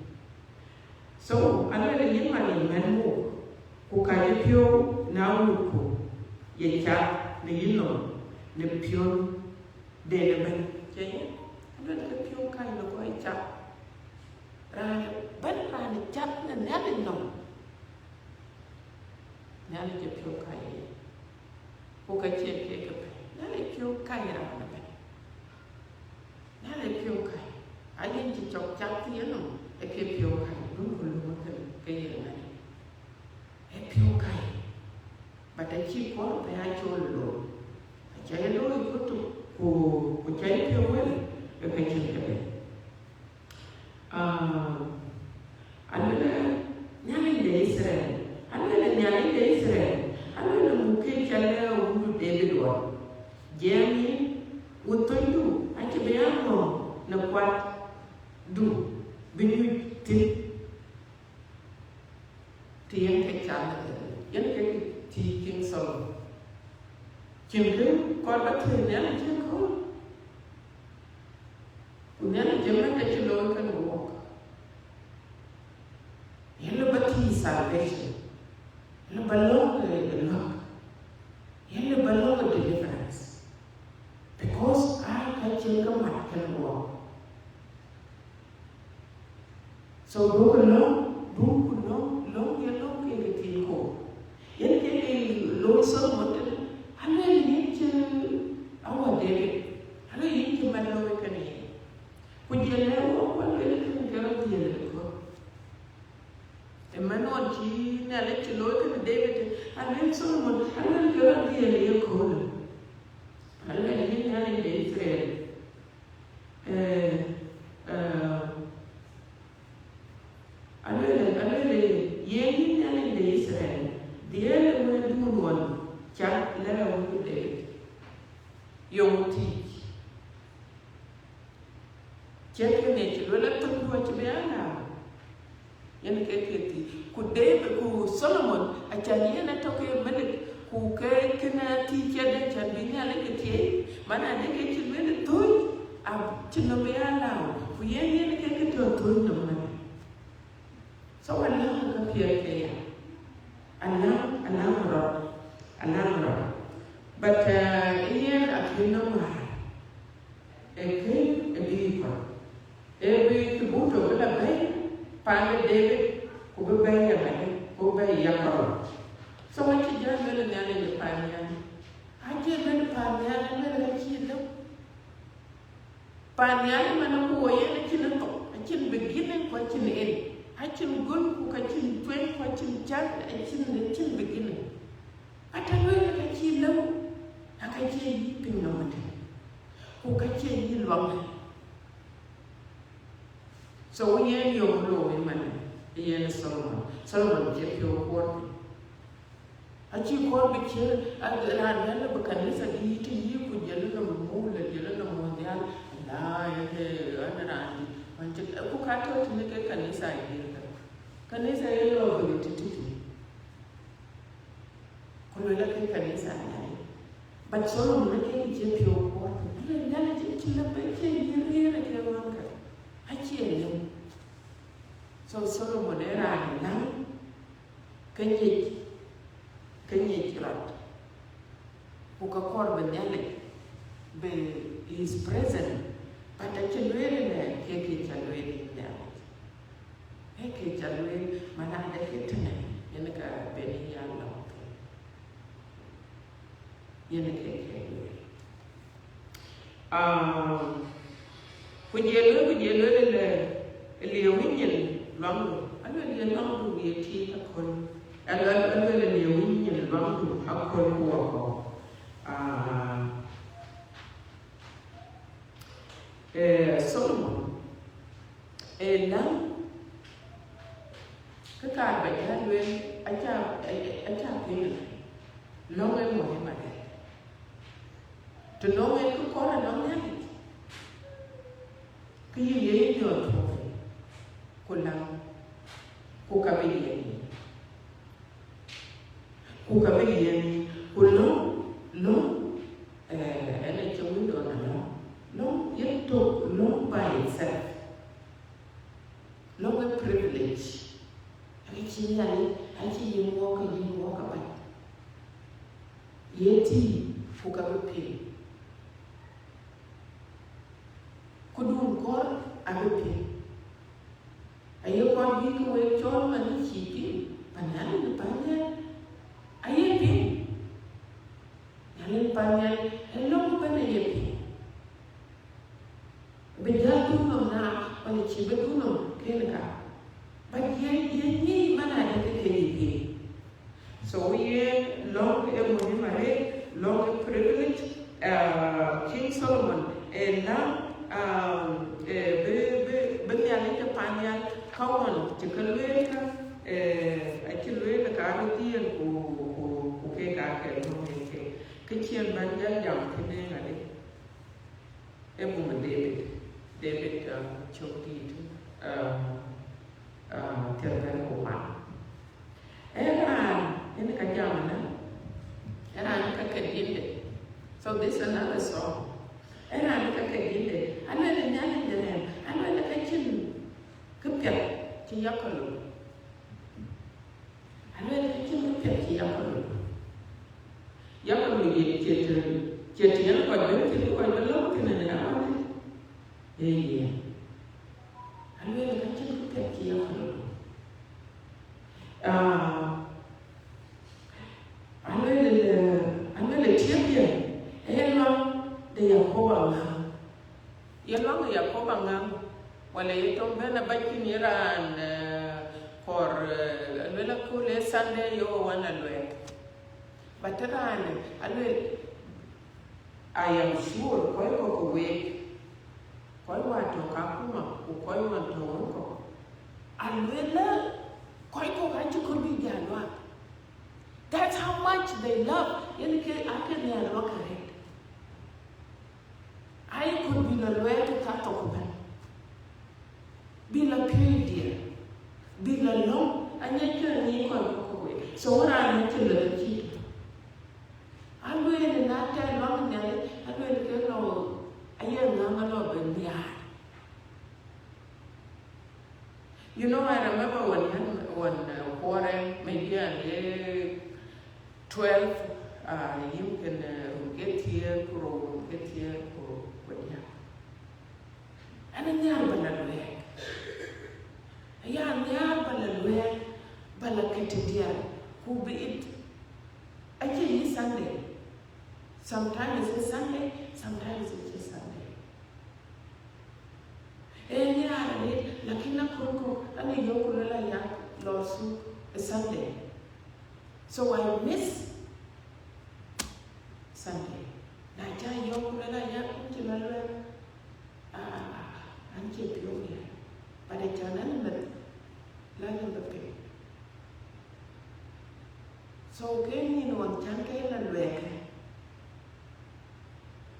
So, another young man in Manmo, who can you now look, ye chat, the yellow, the pure, the man, Jay, and the pure kind of white chap. But I chap and never know. Now the pure kind. Who can take a pen? Now the pure kind around the pen. Now the pure kind. I didn't talk chap, you know, a pure kind. A pure kind. But I keep on by I told the Lord. I tell you, Lord, you to who take your will, you can take it. Another Nani Israel, another Nani Israel, another Muki Chala who David one. Jamie, what do you? I can be unknown, no what do. When you take Young King Solomon. Children, call back to the Nana Call. Nana German that you know can walk. Yellow Bati salvation. Yellow belong the lock. Yellow belong the deliverance. Because I can walk. so do ko long ye long ke ti ko yen ke lo so mo te ale ni che awa David ale ni che man lo ke ni ku je le wo ko le ke ro je le ko e man o ji na le che lo ke David ale so mo ale ke ro je le ko ale ni na le Israel alele yeni nale de Israel diele we dunon cha lele we de yomti cheke ne chilo la tunwa chibeana yen keketi ku David ku Solomon achani na toke mele ku ke kena ti chede chabi nale ketie mana de ke chilwe to ab chinobeana ku yen keke to no so Allah ka pia Allah but here at Hinoma every kubuto bila bay pale David kubay ya bay kubay ya karo so what you just really nane ni panya aje really panya really kilo panya mana ko yene kilo to akin beginning ko akin end Hacin gun ku kacin twen kacin jan acin begini. Ata lo kacin lau, akacin yi pinamata. Ku kacin yi luang. So yen yo lo mana yen Solomon je yo kon. Aci kon bicir ran la bekanisa di yi ku jelu na mula jelu na mondial. La ya ana Manjik aku kata tu ni ke kanisa ini lo begitu. Kalau lagi kanisa ini, but Solomon lagi je pio kuat. Dia je cila baca diri lagi orang kan. Aci ni. So Solomon era ni kenyi kirat. Buka korban ni be his present. Pada cenderung keke cenderung ni, keke cenderung mana ada kita ni, yang nak beri yang lain, yang keke. Kujelu le liawinyen lalu, ada lian lalu dia ti akon, ada liawinyen lalu akon kuah. Solomon lang kakak baca luar aja pilih lomai Muhammad tu lomai tu korang lomai kiri dia tu kulang kukabili kulong ana cewek tu orang long yet to long by itself long a privilege actually you walk by yeti fukabe kudun kor abe ayo kor bi ko we chol man chipi panali ayepi yalen panal hello banayepi Bejatu na wala chibetu no kelka but ye mana ada ke so we long long privilege King Solomon and now benyale ke panya kawan cekelwe ka akilwe ka arutian ku ke ka ke no ke kecil banyak jam kene ngale David chokti itu terkait rumah. Ini kerja mana? Kakek gede. So this is another song. Kakek gede. Ada nyanyi jalan. Ada kecil kepiak ciyak kalau. Ada kecil kepiak ciyak kalau. Yang kalau jadi yang pada itu pada lalu kena apa? Iya. Ada kecil kepiak ciyak. banga yelong ya ko banga wala itong bena bakin iran for lela ko le Sunday yo wana lwe batarane alwe I am sure ko we ko wato kakuma ko wato ko alwela ko gaji ko bi jalwa. That's how much they love. I could be the way to cut off be la pure be la long, and yet you can't away. So what I need to learn keep. I will in that time long day, I will go. I am not in the eye. You know, I remember when Warren maybe 12 you can get here or yeah. And then you have a who be it actually Sunday. Sometimes it's Sunday, sometimes it's Sunday. And yeah, lakina kunko ani yokulela ya losu Sunday. So I miss Sunday. Naja yokulela ya unjilalwe anche pionia. Pada jalan lalu lebih. So kini nuan jangkai lalu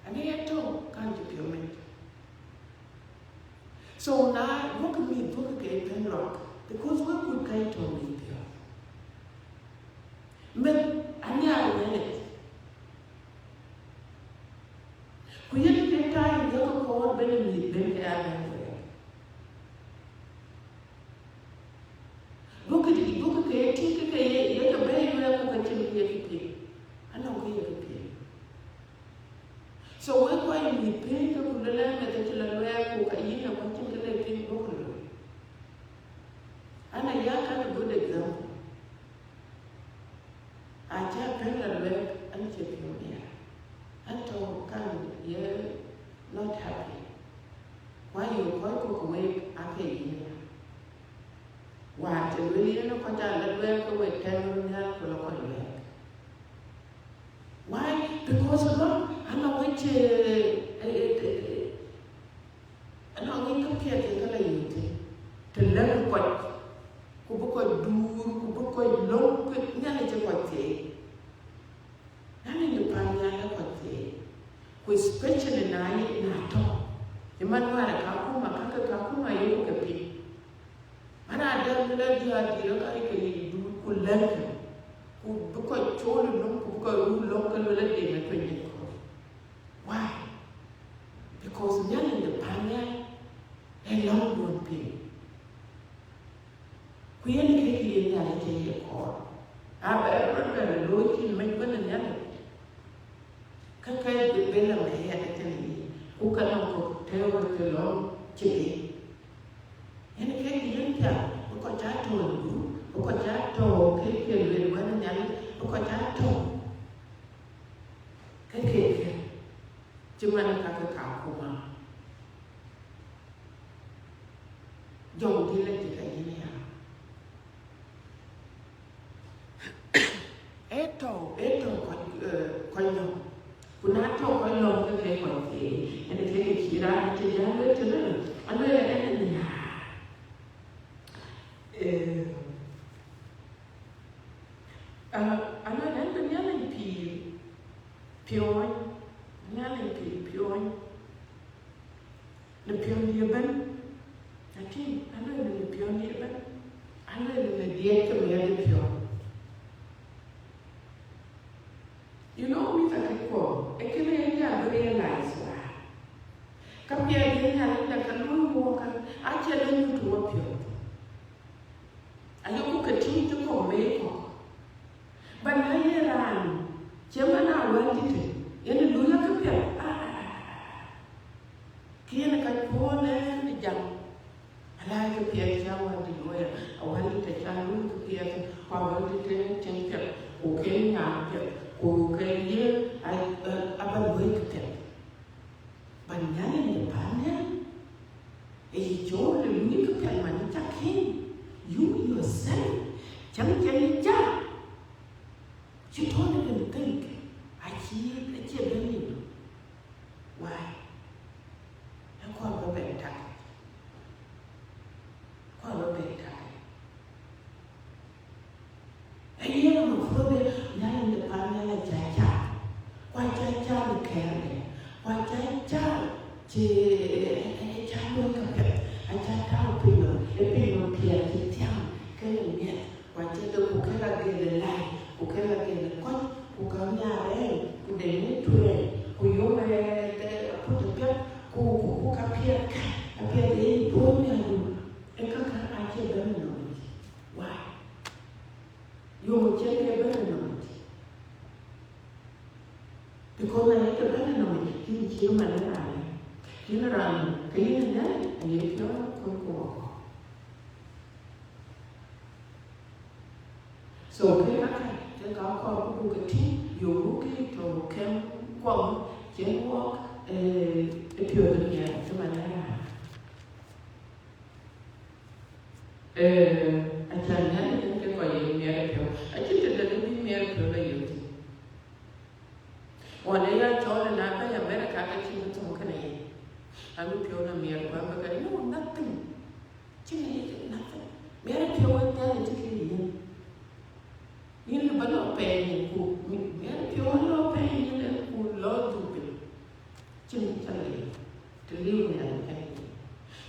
ani itu kan pionia. So now look at me, look at Penrock, because we could kind of meet you. But I know it. We had a time to go call Benny, look at it, look at it, take it, you have a very well pay. I know we have to pay. So we're going to pay to the land that you are wearing, and I have a good example. I just bring a leg and keep you here. And to come here, not happy. Why you quite away after a year? Why, the really no contact work away 10 minutes for a leg. Why? Because of that, I'm not which I'm not going to compare to learn what. Kubuko dur, kubuko long, nani je kwate. Nani ni panya kwate. Ku especially nai nato. Emmanuel kakuma yoko kapi. Mana ada dia kai kai dur ku learn. Kubuko cholu long, kubuko ru long kan wala de na kwenye ko. Why? Because nani ni panya long won't be. We only get in a call. I remember looking my good and yellow. Can't the bell of my head at me. Who cannot tell what the long chili? And a cake in town, because I told you, because I told cake with one and yellow, because I told. Cake, Jimana Kakakuma. Don't delay the idea. Eto koino. Kunato koino ke koite. And ke kira te jale te le. Anu ene anu ene nyale pion. Nyale pion. Le pion yeben. Ati anu le pion yeben. Anu le dieta me pion. You know, we can call. I can realize why. Come here, you have a walk. I tell you to work you. And you could continue to come make. But I ran. Gemini wanted it. In the Luna Capia. Can I call and the young? I like a pier, I want to wear. I wanted to tell you to pier. I wanted to change it. Okay, now. Okay, here I wake them. banyak yang depannya. Jauh lebih kepada mana cakap you yourself jangan jadi jah. Contohnya dengan think, aci begini. Why? Yang kau berbentak, Ia mempunyai yang depannya jaja, wajah lekar, wajah calon kapet, aja tahu pinong pian tiang, kerana wajah tu bukan lagi lelai, bukan lagi lekot, bukan nyare, bukan netuai, kuyung apa tu kan, ku kapiat ini punya tu, engkau kan aja benar. Why? Yung cakap benar. Because I itu benar. Ini cuma mana? Ini orang kayaknya ini orang kuat. So kita kalau bukan yung kita kan kuat, jangan piornya cuma mana? Acaranya yang kita yang mereka, acar terdapat mereka lagi. Wanita jualan apa yang mereka kecil itu mungkin ini. Kami piona mereka, mereka no nothing, cuma nothing. Mereka piona itu kiri. Ini lepas pengen ku, mereka piona pengen ku lot tu, cuma cari, terlihat ni.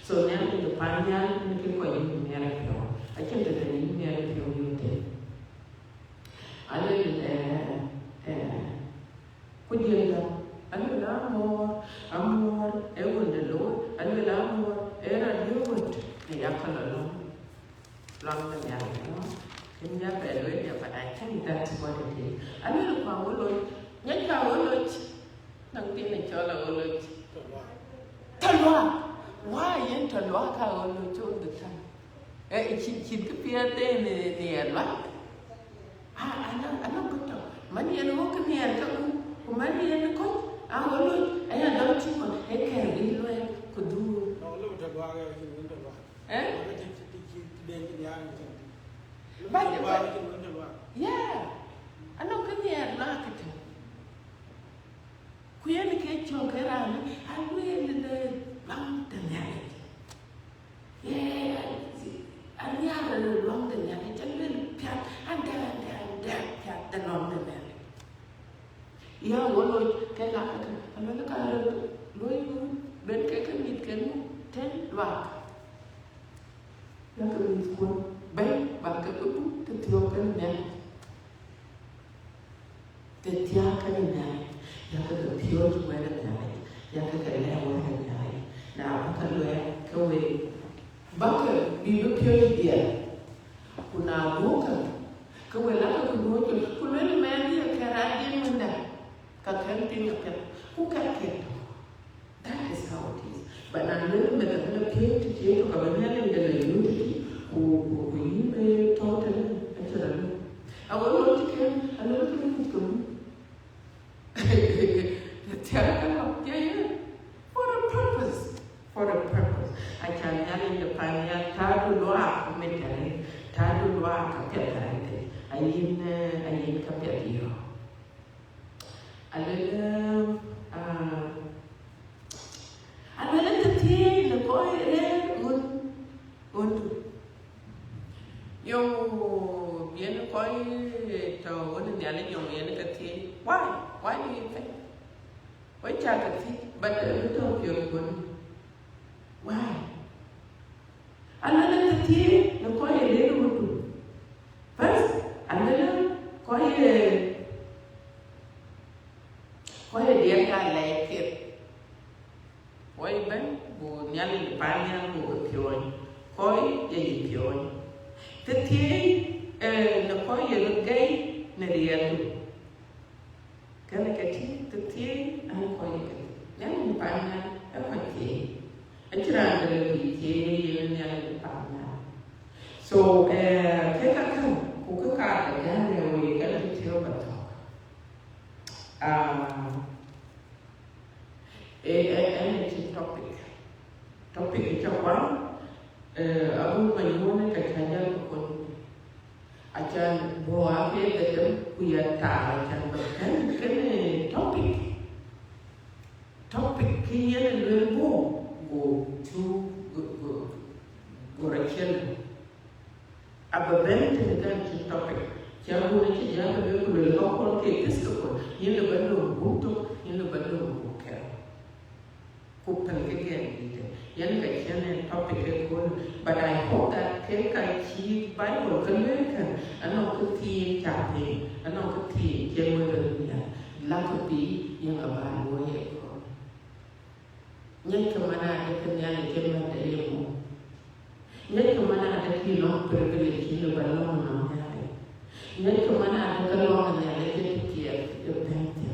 So nanti depannya mungkin kau yang mereka. Acar terdapat mereka itu. Ada kujenga anu amor ewon de lo anu amor era diot ni yakala lo lang na no kenya pero ya but I think that's what it is anu pa wolo nyaka wolo nang tin ni chola wolo talwa why yen talwa ka wolo chon de tan chin ke piate ni alwa ana betul mani anu ko ni ka Kumani yang kau, awalnya ayah dah cuma hekar ini loh kudu. Kalau betul bahagia macam tu lah. Macam dan yang macam. Banyak. Ya, anak kini lah kita. Kuya ni kecil kerana, aku yang le bang tanya. Ya, ani ada le bang tanya. Jangan piat, anda piat tenon tanya. Ya, walau kita kalau loyu berkaitan dengan ten luar, yang kedua baik bangga tu tertiupkan yang tertiupkan yang kedua pure weather yang kedua weather nah kalau kau bangga biru pure dia, kuna bukan kau lah kau bukan kau ni mana kerajaan mana kakek tinggal kakek. That is how it is. But I learned that I'm not here to change or I'm not in the unity who you totally actually. I will not take a little bit of yeah. For a purpose. For a purpose. I can have in the pioneer Tadu Loa commentary, Tadu Loa capitalized. I in capitalized. Ada tertiap lekoi untuk yang biar lekoi tahu orang ni ada yang biar tertiap. Why do you think? Why cakap tertiap? But itu pure pun. Why? Ada tertiap lekoi untuk. First, ada lekoi dia kan lekir, koi ben bu nyali panjang bu pion, koi jadi pion. Tetapi nak koi yang gay neriak tu, kerana kecil tetapi anu koi yang panjang apa kecil, acara lebih kecil yang panjang. So kita kan kuku kata yang lewi kalau kecil betul. topic cho quá abu mayuna ka kanya ko acan boa ke gadam kuya ta acan kan topic kiyen lembo go rachel ababent kan topic jago ni jago ko le ko ke kisto ko yin le balo buto yin le balo ko kupan kegen ite yan ka chane topic ko but I hope that ke ka chi Bible kan le kan ano ko ti chape ano ko ti jemo de ya la ko ti yang aban wo ye ko nyai ka mana de kan ya le jemo de ye mo nyai ka mana de ki no privilege ni ba no no ya nyai ka mana de ka lo na le ke ti ya de pente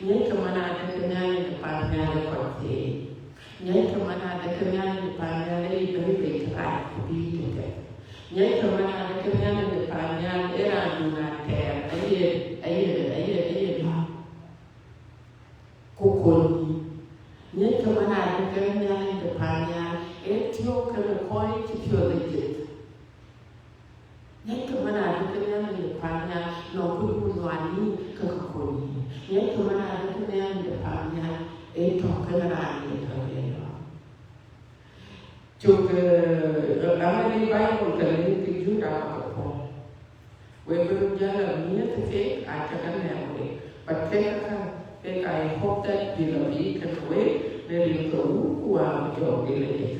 nyai ka mana de kan ya le pa na le ko ti nyai ka mana de kan ya le pa na le be be tra bi de nyai ka mana de kan ya le pa na le ra du na te aye ko ko nyai ka mana de kan ya le pa na etio ka le ko ti pio le je nyai ka mana de kan ya le pa na no ku ku no ani ka ko ni nyai ka mana de kan ya le pa na to ka na ni ka le chụp làm đi bay một lần đi thì chúng ta có thể về bây giờ là nghĩa thực tế ai cho cái nào vậy và cái hốt tết vì là vì cái quế nên điện tử của chỗ đi lấy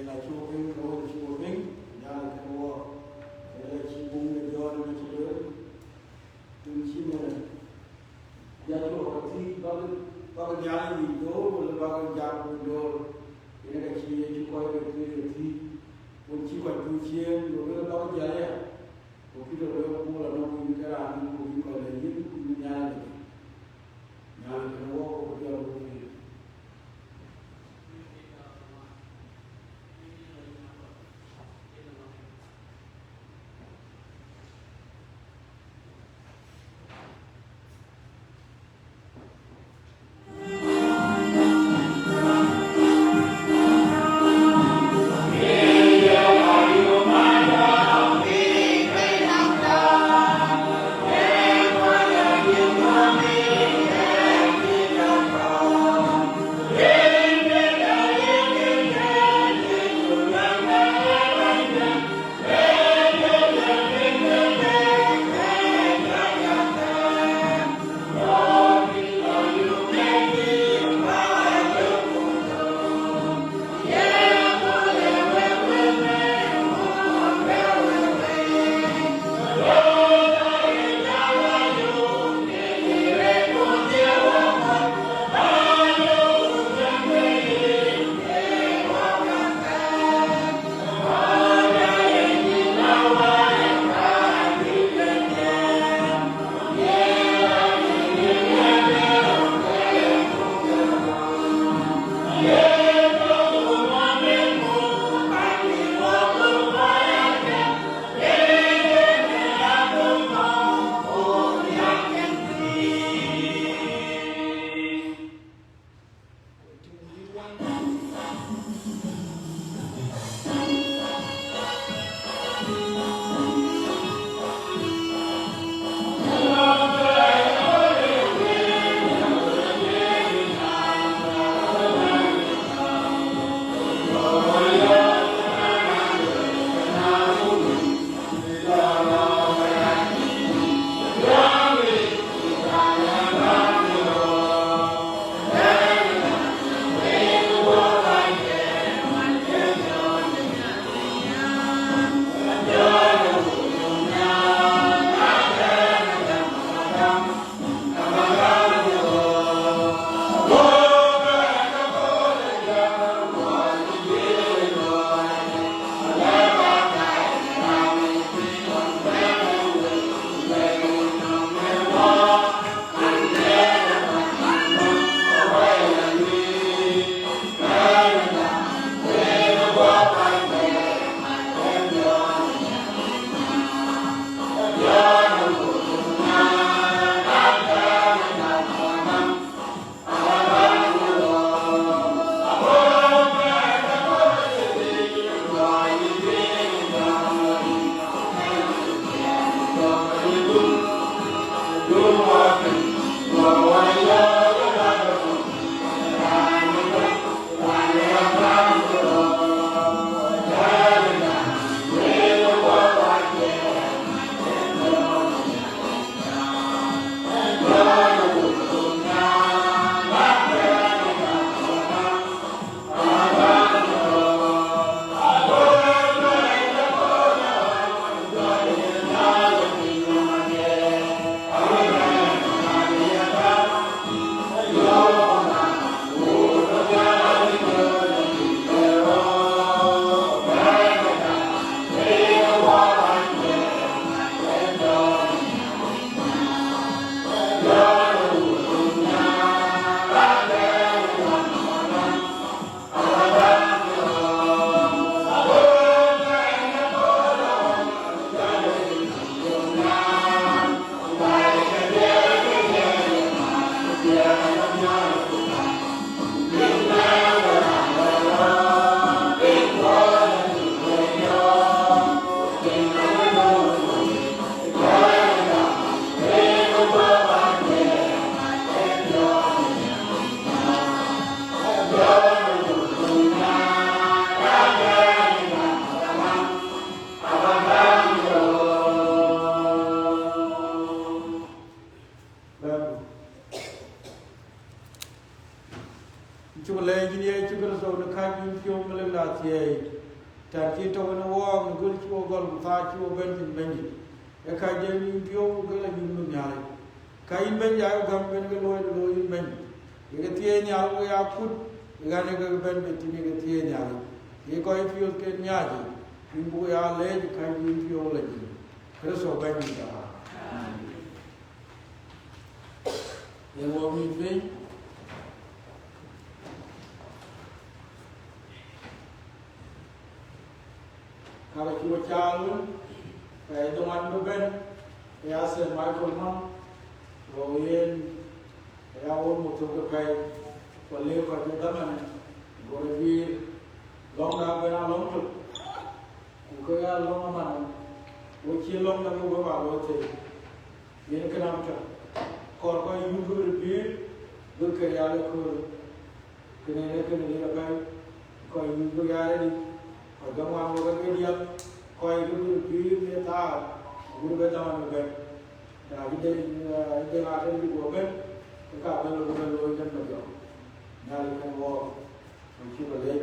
là chú Vinh, rồi chú Vinh, nhà là của thế là chị bung người do là chị lớn, đừng chi mà nhà chú học thi bao cái nhà gì đó, rồi bao cái nhà của đó, thế là chị chú coi cái thi, còn chị còn chú chiên, rồi bao cái nhà này, có khi rồi mua là nó cũng cái làm, cũng gọi là những nhà này có cái chukar so na kajin kyo malala tiye ta ki to na wa na gul chuo gol ta chuo ben tin ben ya kajin kyo gala yin nu nyale kain ben ya gam ben ga loy ben ye tiye nyal ko ya put ga ne ga ben ben tin ga tiye nyal ye ko i feel ke nyaji in bu ya le kajin kyo la ji kre so ben ta ye wo mi ben kalau cuma calon kayak teman beben ya sen Michael Mann loyen ya orang mutu ke kayak boleh pada zaman boleh di long dah bena long tu kaya long mana uci long dah kau bawa tu ini kenapa korban yugur lebih berkerja lekor kena dia apa kau yugur ada और गंगा मगर के दिया कोई भी पीर में था गुरु बेटा में गए इधर आते भी बोले का अपन लोग जन में जाओ ना लेकिन वो उनकी बोले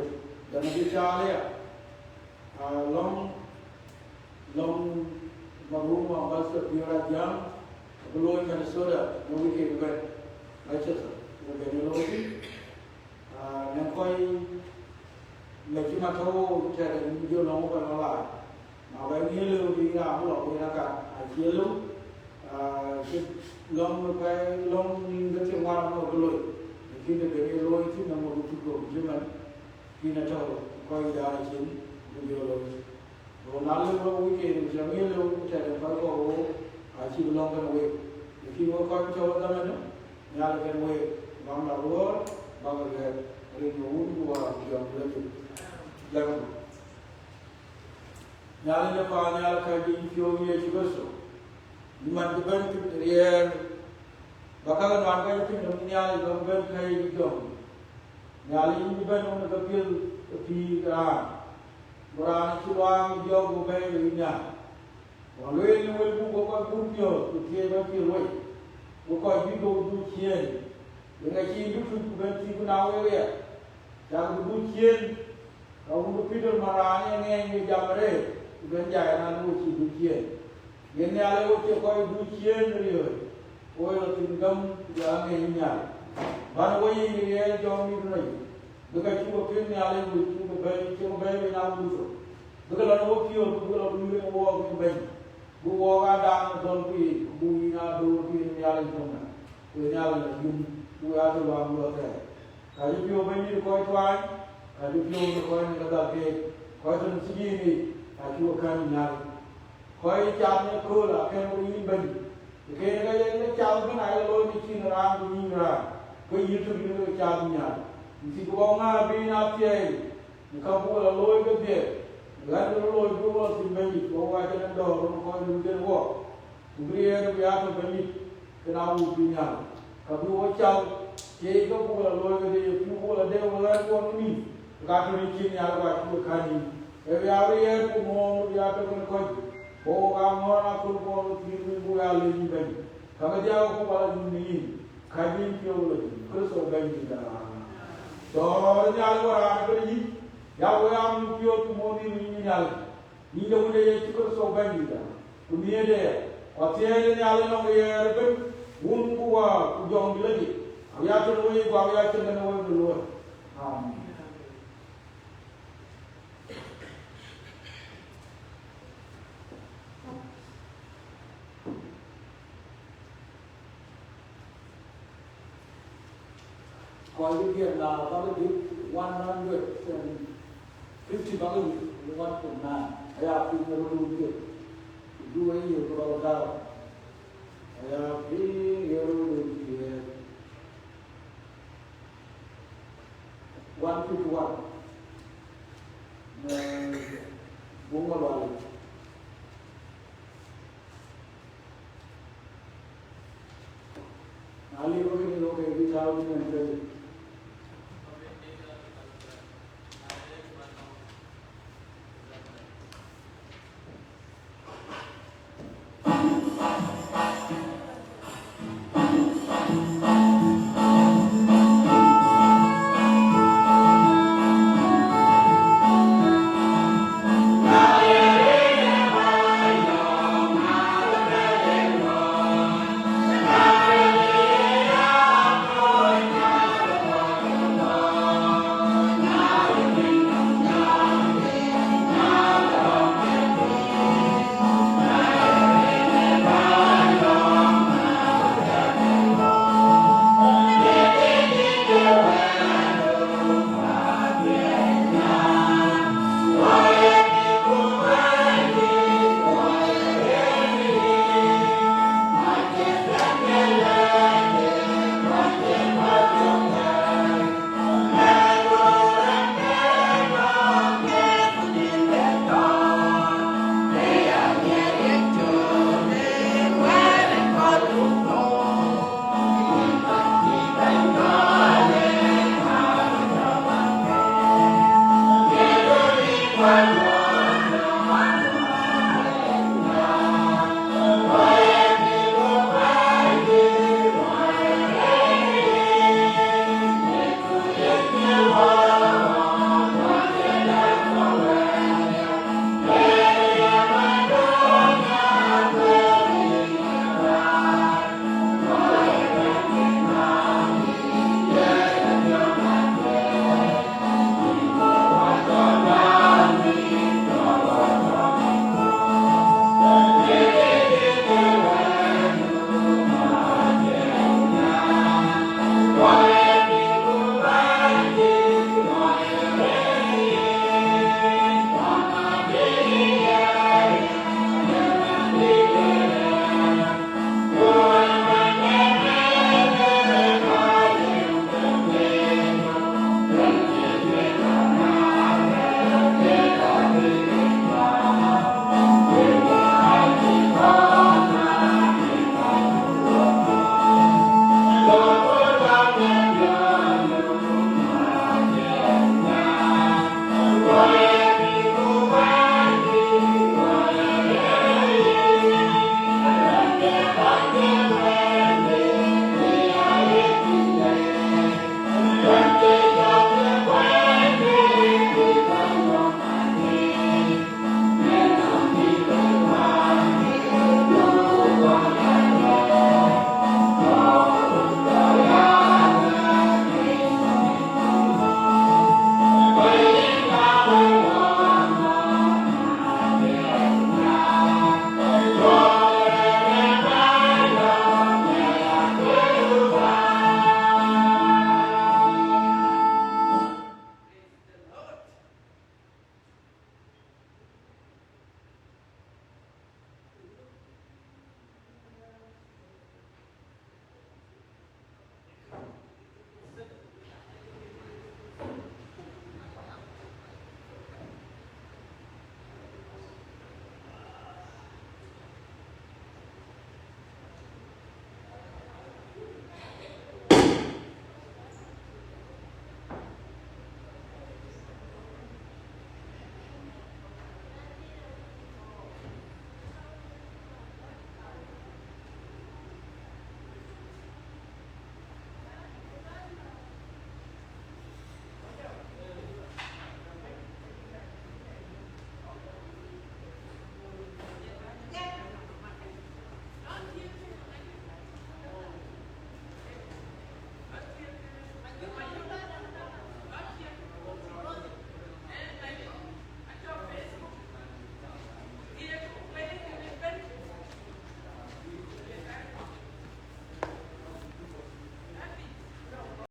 जन भी चाले long मरूम बस पियरा जाम लोग में सोरा लोग के गए अच्छा वो गए लोग न कोई Lagi macam cara video long pada malah, awak ni lu di dalam long ni nak, aje lu, long apa long ni macam mana mau beloi, kita beri loi itu nama itu tu, cuma kita tahu kau ida aje video loi. Kalau nalu lu weekend macam ni lu cara kau aje long kan we, kita kau tahu tak mana, nyala kan we, bang lalu, bang le, rindu dua jam lagi. Lagu, nyala ni apa nyala kaji kyo ni juga so. Iman kita ni rian, bakal orang kaji tu nyala gambar kaji kyo. Nyala ini kita ni orang kapil kapi kerana, orang ciluang jauh bukan dunia. Orang lain ni boleh bukan dunia, tu dia kapil lain. Bukan hidup dunia. Dengan hidup tu bukan hidup nawe ya. Jangan dunia. Kalau kita marahnya ni jamre, bukan jangan lu dukian. Ini ada orang kau dukian ni, orang tinggal jangan ini. Baru ini dia jom ni lagi. Bukan cuma kini ada cuma bayi nak buat. Bukan lalu kio, bukan lalu ni orang bayi. Bukan ada orang pi, bukan ada orang pi ni ada cuma. Ini ada bukan ada orang buat. Kalau kio bayi kau tuai. Kalau kita orang kata ke, kau tu sendiri, aku akan nyari. Kau cakap kau lah, kau ini bagi. Kau ni cakap pun ada loh di sini orang ini orang. Kau itu kita cakap nyari. Mesti kau ngah bina tiai, kau pula loh ke dia. Lalu loh kau tu bagi, kau aja nak dorong kau juga buat. Kemudian biar tu bagi, kena bina. Kau buat cakap, kau pula loh ke dia, kau pula dia orang kau ni. Kata mungkin yang awak tu kani. Hari hari aku mau dia tu kan kau. Oh kamu aku mau tiru buat lagi bagi. Kalau dia aku pada dunia, kami kau lagi. Kerana bagi kita. So jangan orang beri. Ya orang kau tu mau ni nyal. Ni dah boleh cukup so bagi kita. Dunia dia. Asyik ni nyal nak dia beri. Buat ujung lagi. Ya tu boleh buat ya tu kena boleh dulu. Amin. Kalau dia nak, kalau dia 150 bagus, 1.9, ayah punya dulu dia, dua ini kalau dah, ayah punya dulu dia, 151, bunga balik. Ali bagi ni loh kayak kita tahu ni macam วันว